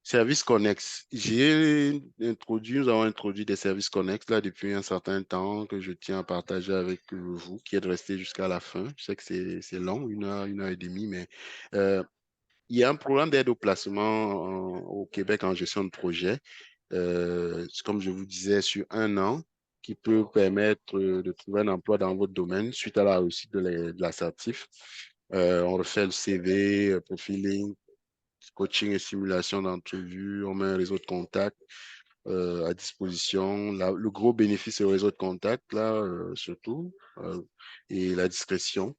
Services connexes. Nous avons introduit des services connexes là depuis un certain temps que je tiens à partager avec vous, qui est de rester jusqu'à la fin. Je sais que c'est long, une heure et demie, mais il y a un programme d'aide au placement au Québec en gestion de projet, comme je vous disais, sur un an, qui peut permettre de trouver un emploi dans votre domaine suite à la réussite de l'assertif. On refait le CV, profiling, coaching et simulation d'entrevue, on met un réseau de contacts à disposition. Le gros bénéfice, c'est le réseau de contacts, là, surtout, et la discrétion.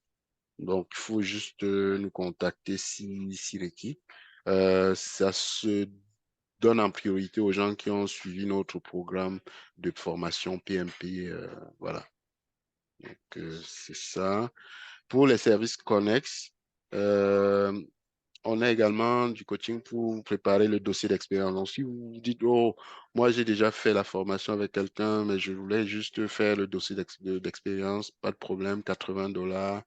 Donc, il faut juste nous contacter si requis. Ça se donne en priorité aux gens qui ont suivi notre programme de formation PMP. Voilà. Donc, c'est ça. Pour les services connexes, on a également du coaching pour préparer le dossier d'expérience. Donc, si vous vous dites, oh, moi, j'ai déjà fait la formation avec quelqu'un, mais je voulais juste faire le dossier d'expérience, pas de problème, $80.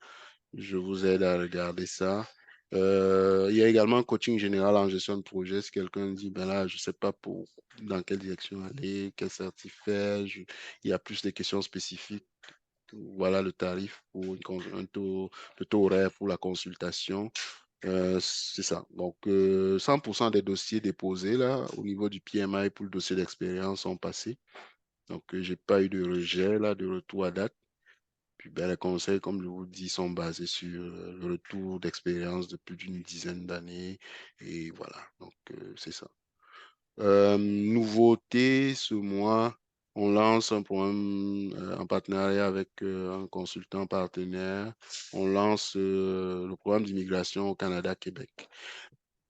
Je vous aide à regarder ça. Il y a également un coaching général en gestion de projet. Si quelqu'un dit, ben là, je ne sais pas dans quelle direction aller, quel certif faire, il y a plus de questions spécifiques. Voilà le tarif pour le taux horaire pour la consultation. C'est ça. Donc, 100% des dossiers déposés là, au niveau du PMI pour le dossier d'expérience sont passés. Donc, je n'ai pas eu de rejet, là, de retour à date. Puis, ben, les conseils, comme je vous dis, sont basés sur le retour d'expérience de plus d'une dizaine d'années. Et voilà, donc c'est ça. Nouveauté, ce mois, on lance un programme en partenariat avec un consultant partenaire. On lance le programme d'immigration au Canada-Québec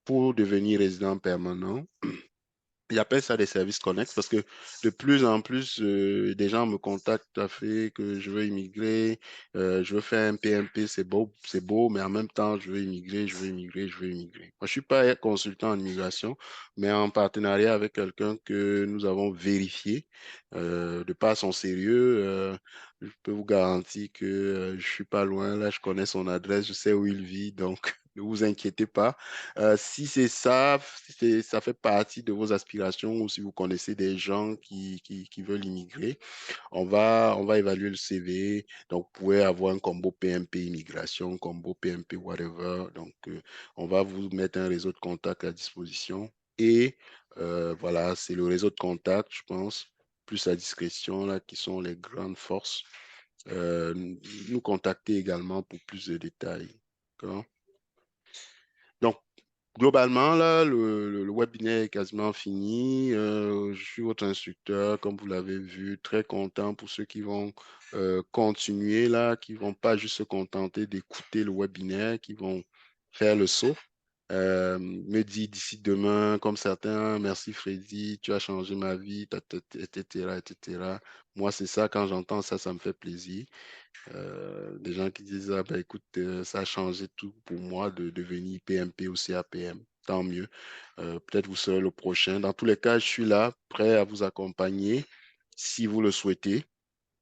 pour devenir résident permanent. Ils appellent ça des services connexes parce que de plus en plus, des gens me contactent à fait que je veux immigrer, je veux faire un PMP, c'est beau, mais en même temps, je veux immigrer, je veux immigrer, je veux immigrer. Moi, je ne suis pas consultant en immigration, mais en partenariat avec quelqu'un que nous avons vérifié de par son sérieux. Je peux vous garantir que je ne suis pas loin, là, je connais son adresse, je sais où il vit, donc ne vous inquiétez pas. Si c'est ça, si ça fait partie de vos aspirations ou si vous connaissez des gens qui veulent immigrer, on va évaluer le CV. Donc, vous pouvez avoir un combo PMP immigration, combo PMP whatever. Donc, on va vous mettre un réseau de contacts à disposition. Et voilà, c'est le réseau de contacts, je pense, plus la discrétion, là, qui sont les grandes forces. Nous contacter également pour plus de détails. D'accord? Donc, globalement, là, le webinaire est quasiment fini. Je suis votre instructeur, comme vous l'avez vu, très content pour ceux qui vont continuer là, qui ne vont pas juste se contenter d'écouter le webinaire, qui vont faire le saut. Me dit d'ici demain, comme certains, merci Freddy, tu as changé ma vie, etc., etc. Moi, c'est ça, quand j'entends ça, ça me fait plaisir. Des gens qui disent, ah, ben, écoute, ça a changé tout pour moi de devenir PMP ou CAPM. Tant mieux. Peut-être vous serez le prochain. Dans tous les cas, je suis là, prêt à vous accompagner si vous le souhaitez.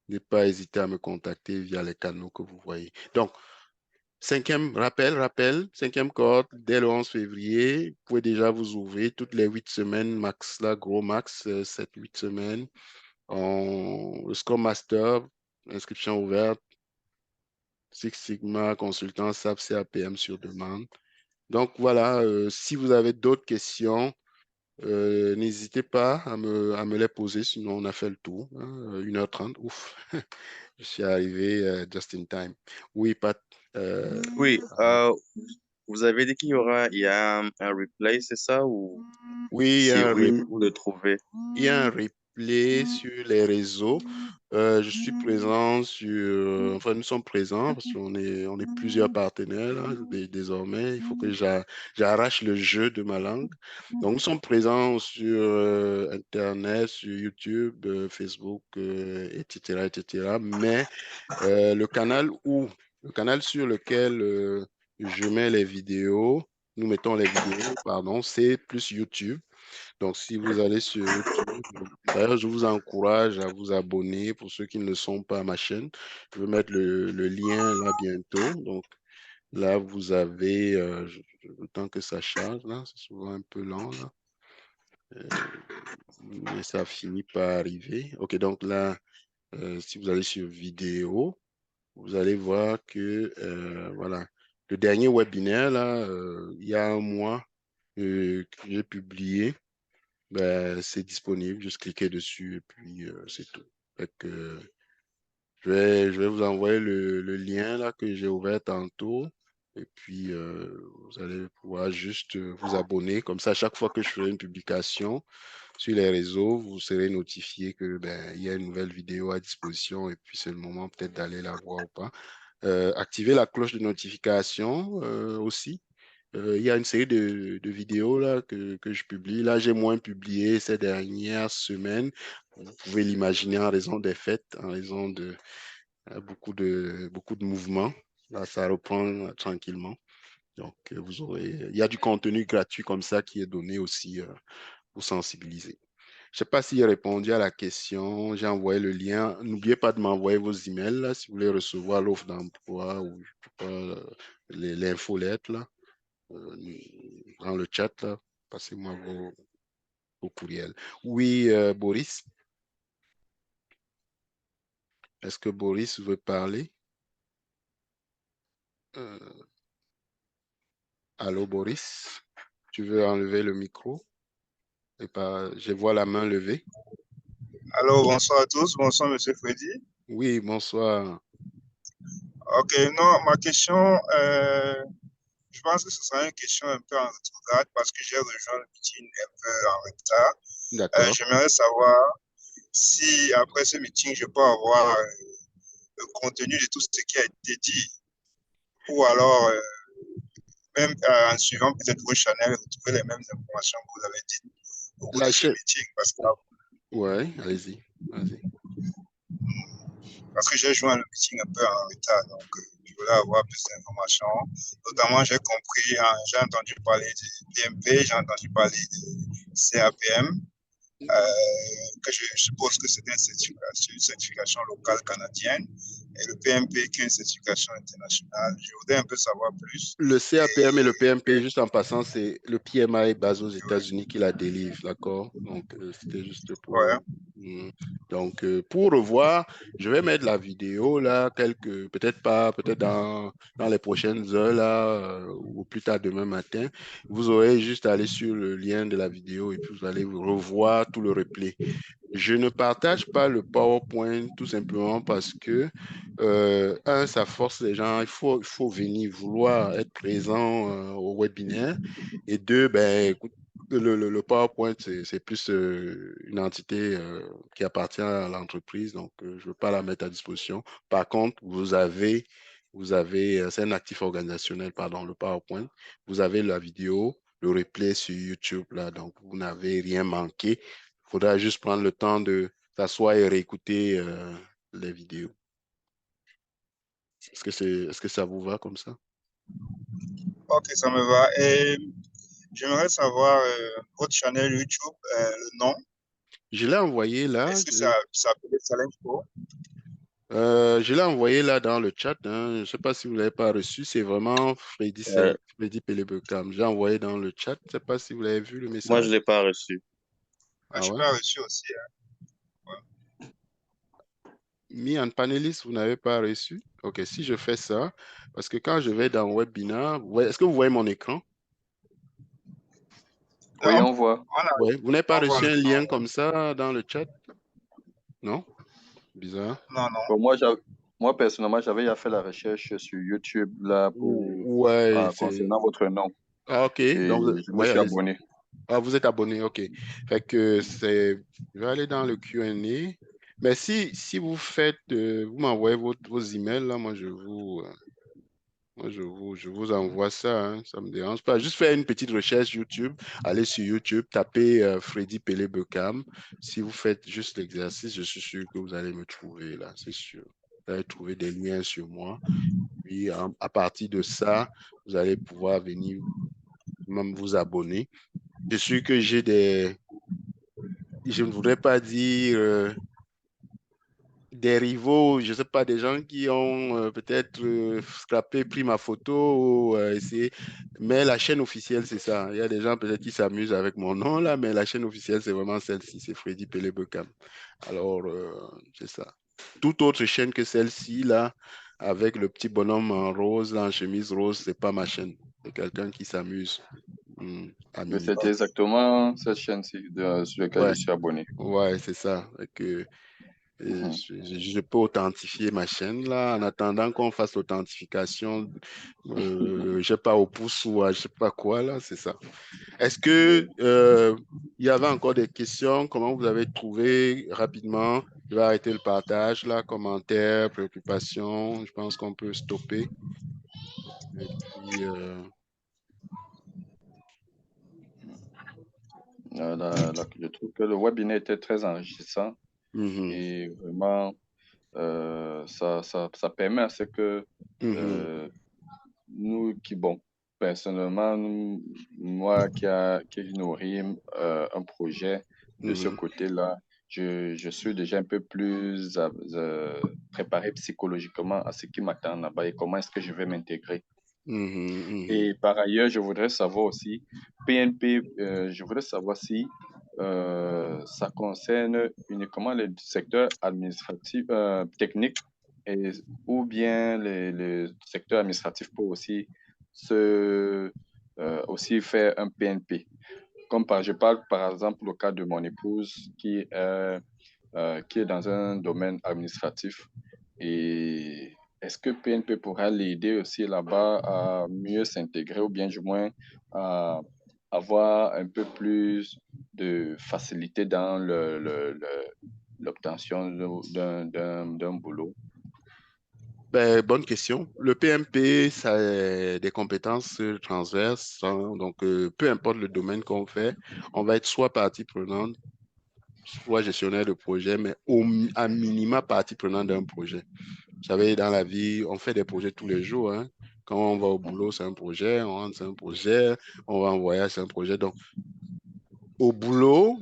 N'hésitez pas à hésiter à me contacter via les canaux que vous voyez. Donc, cinquième cinquième cohorte, dès le 11 février, vous pouvez déjà vous ouvrir toutes les 8 semaines, max, là, gros max, 7-8 semaines. Le Scrum Master, inscription ouverte. Six Sigma, consultant SAP CAPM sur demande. Donc voilà, si vous avez d'autres questions, n'hésitez pas à me les poser, sinon on a fait le tour. Hein, 1h30, ouf, je suis arrivé just in time. Oui, Pat. Oui, vous avez dit il y a un replay, c'est ça? Ou Oui, si oui, où le trouver? il y a un replay sur les réseaux. Je suis présent sur... Enfin, nous sommes présents parce on est plusieurs partenaires là, désormais. Il faut que j'arrache le jeu de ma langue. Donc, nous sommes présents sur Internet, sur YouTube, Facebook, etc., etc. Mais le canal sur lequel je mets les vidéos, nous mettons les vidéos, pardon, c'est plus YouTube. Donc, si vous allez sur YouTube, d'ailleurs, je vous encourage à vous abonner pour ceux qui ne le sont pas à ma chaîne. Je vais mettre le lien là bientôt. Donc, là, vous avez, le temps que ça charge, là, c'est souvent un peu lent, là. Mais ça finit par arriver. OK, donc là, si vous allez sur vidéo, vous allez voir que, voilà, le dernier webinaire, là, il y a un mois, que j'ai publié. Ben, c'est disponible, juste cliquez dessus et puis c'est tout. Fait que, je vais vous envoyer le lien là que j'ai ouvert tantôt et puis vous allez pouvoir juste vous abonner. Comme ça, à chaque fois que je ferai une publication sur les réseaux, vous serez notifié que ben, il y a une nouvelle vidéo à disposition et puis c'est le moment peut-être d'aller la voir ou pas. Activez la cloche de notification aussi. Il y a une série de vidéos là, que je publie. Là, j'ai moins publié ces dernières semaines. Vous pouvez l'imaginer en raison des fêtes, en raison de beaucoup de mouvements. Là, ça reprend tranquillement. Donc, il y a du contenu gratuit comme ça qui est donné aussi pour sensibiliser. Je ne sais pas s'il a répondu à la question. J'ai envoyé le lien. N'oubliez pas de m'envoyer vos emails là, si vous voulez recevoir l'offre d'emploi ou je sais pas, l'infolette là, dans le chat là. Passez-moi vos courriels. Oui, Boris. Est-ce que Boris veut parler? Allô, Boris? Tu veux enlever le micro? Et pas, je vois la main levée. Allô, bonsoir à tous. Bonsoir, Monsieur Freddy. Oui, bonsoir. Ok, non, ma question, je pense que ce sera une question un peu en rétrograde parce que j'ai rejoint le meeting un peu en retard. D'accord. J'aimerais savoir si après ce meeting, je peux avoir le contenu de tout ce qui a été dit ou alors même en suivant peut-être vos channels, retrouver les mêmes informations que vous avez dites au cours de La ce chaîne. meeting Ouais, allez-y. parce que j'ai joint le meeting un peu en retard, donc je voulais avoir plus d'informations. Notamment, j'ai compris, j'ai entendu parler du PMP, j'ai entendu parler du CAPM, que je suppose que c'est une certification locale canadienne, et le PMP qui est une certification internationale. Je voudrais un peu savoir plus. Le CAPM et le PMP, juste en passant, c'est le PMI basé aux États-Unis qui la délivre, d'accord? Donc, c'était juste pour... Ouais. Donc, pour revoir, je vais mettre la vidéo là, peut-être pas, peut-être dans les prochaines heures là, ou plus tard demain matin. Vous aurez juste à aller sur le lien de la vidéo et puis vous allez revoir tout le replay. Je ne partage pas le PowerPoint tout simplement parce que, ça force les gens, il faut venir vouloir être présent au webinaire. Et deux, ben, écoute, le PowerPoint, c'est plus une entité qui appartient à l'entreprise, donc je ne veux pas la mettre à disposition. Par contre, c'est un actif organisationnel, pardon, le PowerPoint. Vous avez la vidéo, le replay sur YouTube, là, donc vous n'avez rien manqué. Il faudra juste prendre le temps de s'asseoir et réécouter les vidéos. Est-ce que ça vous va comme ça? Ok, ça me va. Et j'aimerais savoir votre channel YouTube, le nom. Je l'ai envoyé là. Est-ce que ça s'appelle Challenge Pro? Je l'ai envoyé là dans le chat. Hein. Je ne sais pas si vous ne l'avez pas reçu. C'est vraiment Freddy Pelebekam. J'ai envoyé dans le chat. Je ne sais pas si vous l'avez vu le message. Moi, je ne l'ai pas reçu. Ah, je n'ai pas reçu aussi. Hein. Me en panéliste, vous n'avez pas reçu? OK, si je fais ça, parce que quand je vais dans Webinar, est-ce que vous voyez mon écran? Oui, on voit. Ouais. Vous n'avez pas reçu un lien comme ça dans le chat? Non? Bizarre. Non. Bon, moi, personnellement, j'avais fait la recherche sur YouTube là concernant votre nom. Ah, OK. Et Donc, je me suis abonné. Ah, vous êtes abonné, OK. Fait que je vais aller dans le Q&A. Mais si vous faites, vous m'envoyez vos emails, là, je vous envoie ça, hein, ça ne me dérange pas. Juste faire une petite recherche YouTube, allez sur YouTube, tapez Freddy Pelebekam. Si vous faites juste l'exercice, je suis sûr que vous allez me trouver là, c'est sûr. Vous allez trouver des liens sur moi. Puis à partir de ça, vous allez pouvoir venir même vous abonner. Je suis que je ne voudrais pas dire des rivaux, je ne sais pas, des gens qui ont peut-être scrappé, pris ma photo ou essayé. Mais la chaîne officielle, c'est ça. Il y a des gens peut-être qui s'amusent avec mon nom là, mais la chaîne officielle, c'est vraiment celle-ci, c'est Freddy Pelebekam. Alors, c'est ça. Toute autre chaîne que celle-ci là, avec le petit bonhomme en rose, là, en chemise rose, c'est pas ma chaîne. C'est quelqu'un qui s'amuse. Mais c'est exactement cette chaîne-ci sur laquelle je suis abonné. Ouais, c'est ça. Je peux authentifier ma chaîne là en attendant qu'on fasse l'authentification, je sais pas, au pouce ou à je sais pas quoi là, c'est ça. Est-ce que il y avait encore des questions? Comment vous avez trouvé rapidement? Je vais arrêter le partage là, commentaires, préoccupations. Je pense qu'on peut stopper. Et puis, je trouve que le webinaire était très enrichissant et vraiment, ça permet à ce que nous qui, bon, personnellement, moi qui nourris un projet de ce côté-là, je suis déjà un peu plus préparé psychologiquement à ce qui m'attend là-bas et comment est-ce que je vais m'intégrer. Et par ailleurs, je voudrais savoir aussi, PNP, je voudrais savoir si ça concerne uniquement le secteur administratif, technique, ou bien le secteur administratif peut aussi aussi faire un PNP. Je parle par exemple au cas de mon épouse qui est dans un domaine administratif. Et est-ce que PNP pourra l'aider aussi là-bas à mieux s'intégrer ou bien du moins à avoir un peu plus de facilité dans l'obtention d'un boulot? Ben, bonne question. Le PMP, ça a des compétences transverses, hein. Donc, peu importe le domaine qu'on fait, on va être soit partie prenante, soit gestionnaire de projet, mais à minima partie prenante d'un projet. Vous savez, dans la vie, on fait des projets tous les jours, hein. Quand on va au boulot, c'est un projet, on rentre, c'est un projet, on va en voyage, c'est un projet. Donc, au boulot,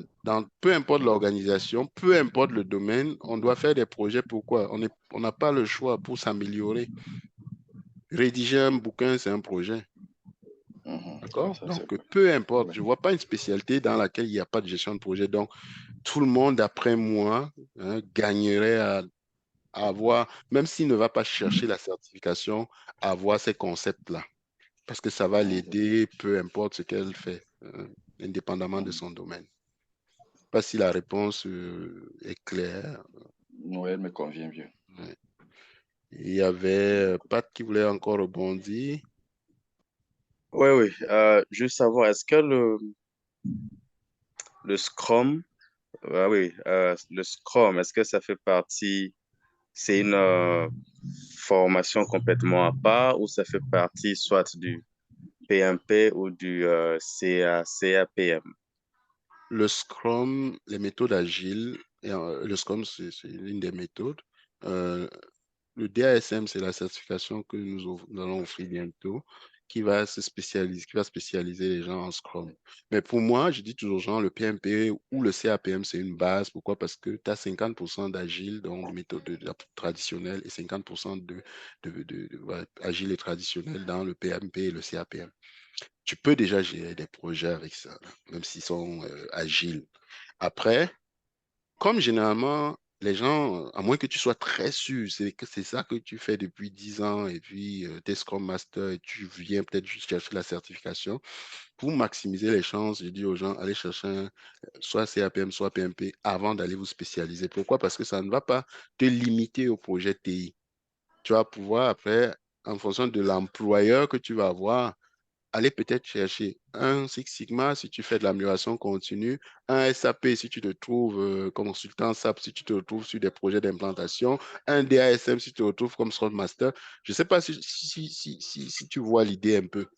peu importe l'organisation, peu importe le domaine, on doit faire des projets. Pourquoi? On n'a pas le choix pour s'améliorer. Rédiger un bouquin, c'est un projet. D'accord? Donc, peu importe, je ne vois pas une spécialité dans laquelle il n'y a pas de gestion de projet. Donc, tout le monde, d'après moi, hein, gagnerait à avoir, même s'il ne va pas chercher la certification, à avoir ces concepts-là. Parce que ça va l'aider, peu importe ce qu'elle fait, indépendamment de son domaine. Je ne sais pas si la réponse est claire. Oui, elle me convient bien. Ouais. Il y avait Pat qui voulait encore rebondir. Oui. Juste savoir, est-ce que le Scrum, le Scrum, est-ce que ça fait partie, c'est une formation complètement à part ou ça fait partie soit du PMP ou du CAPM? Le Scrum, les méthodes agiles, le Scrum, c'est l'une des méthodes. Le DASM, c'est la certification que nous allons offrir bientôt, qui va spécialiser les gens en Scrum. Mais pour moi, je dis toujours aux gens, le PMP ou le CAPM, c'est une base. Pourquoi? Parce que tu as 50% d'agile, donc de méthode traditionnelle, et 50% agile et traditionnel dans le PMP et le CAPM. Tu peux déjà gérer des projets avec ça, là, même s'ils sont agiles. Après, comme généralement, les gens, à moins que tu sois très sûr, c'est ça que tu fais depuis 10 ans et puis tu es Scrum Master et tu viens peut-être juste chercher la certification. Pour maximiser les chances, je dis aux gens, allez chercher soit CAPM, soit PMP avant d'aller vous spécialiser. Pourquoi? Parce que ça ne va pas te limiter au projet TI. Tu vas pouvoir après, en fonction de l'employeur que tu vas avoir, aller peut-être chercher un Six Sigma si tu fais de l'amélioration continue, un SAP si tu te trouves comme consultant SAP, si tu te retrouves sur des projets d'implantation, un DASM si tu te retrouves comme Scrum Master. Je ne sais pas si tu vois l'idée un peu.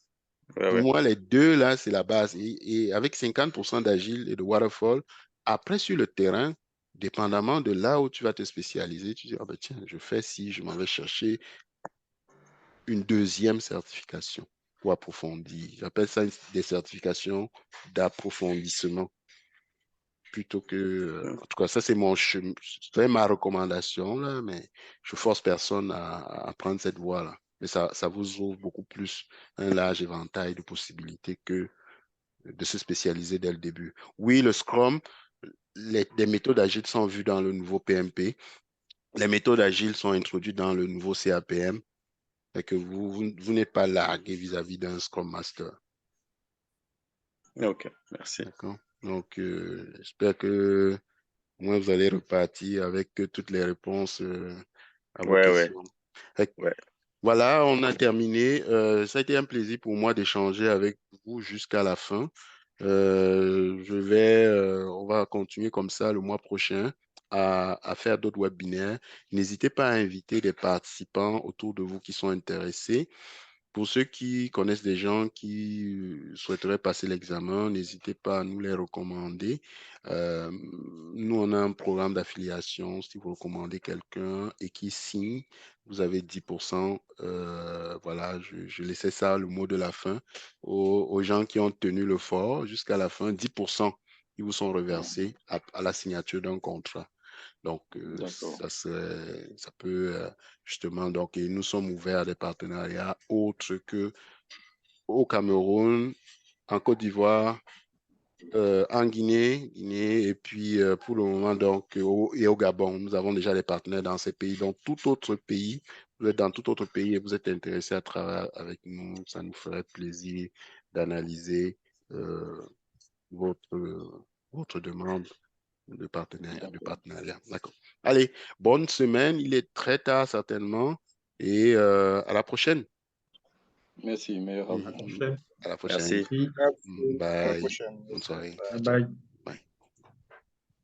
Pour moi, les deux, là, c'est la base. Et avec 50% d'agile et de waterfall, après, sur le terrain, dépendamment de là où tu vas te spécialiser, tu dis, ah ben, tiens, je fais ci, je m'en vais chercher une deuxième certification pour approfondir. J'appelle ça des certifications d'approfondissement plutôt que... en tout cas, ça, c'est ma recommandation, là, mais je force personne à prendre cette voie-là. Mais ça vous ouvre beaucoup plus un large éventail de possibilités que de se spécialiser dès le début. Oui, le Scrum, des méthodes agiles sont vues dans le nouveau PMP. Les méthodes agiles sont introduites dans le nouveau CAPM. Et que vous n'êtes pas largué vis-à-vis d'un Scrum Master. Ok, merci. D'accord. Donc, j'espère que moi, vous allez repartir avec toutes les réponses à vos questions. Voilà, on a terminé. Ça a été un plaisir pour moi d'échanger avec vous jusqu'à la fin. On va continuer comme ça le mois prochain à faire d'autres webinaires. N'hésitez pas à inviter des participants autour de vous qui sont intéressés. Pour ceux qui connaissent des gens qui souhaiteraient passer l'examen, n'hésitez pas à nous les recommander. Nous, on a un programme d'affiliation. Si vous recommandez quelqu'un et qui signe, vous avez 10%. Voilà, je laissais ça, le mot de la fin, aux gens qui ont tenu le fort jusqu'à la fin, 10% qui vous sont reversés à la signature d'un contrat. Donc, ça peut justement, donc, et nous sommes ouverts à des partenariats autres que au Cameroun, en Côte d'Ivoire, en Guinée, et puis pour le moment, donc, et au Gabon. Nous avons déjà des partenaires dans ces pays. Donc, tout autre pays, vous êtes dans tout autre pays et vous êtes intéressé à travailler avec nous, ça nous ferait plaisir d'analyser votre demande de partenariat. D'accord. Allez, bonne semaine. Il est très tard certainement. Et à la prochaine. Merci, meilleur à vous. À la prochaine. À la prochaine. Merci. À la Bye. prochaine. Bonne soirée. Bye bye.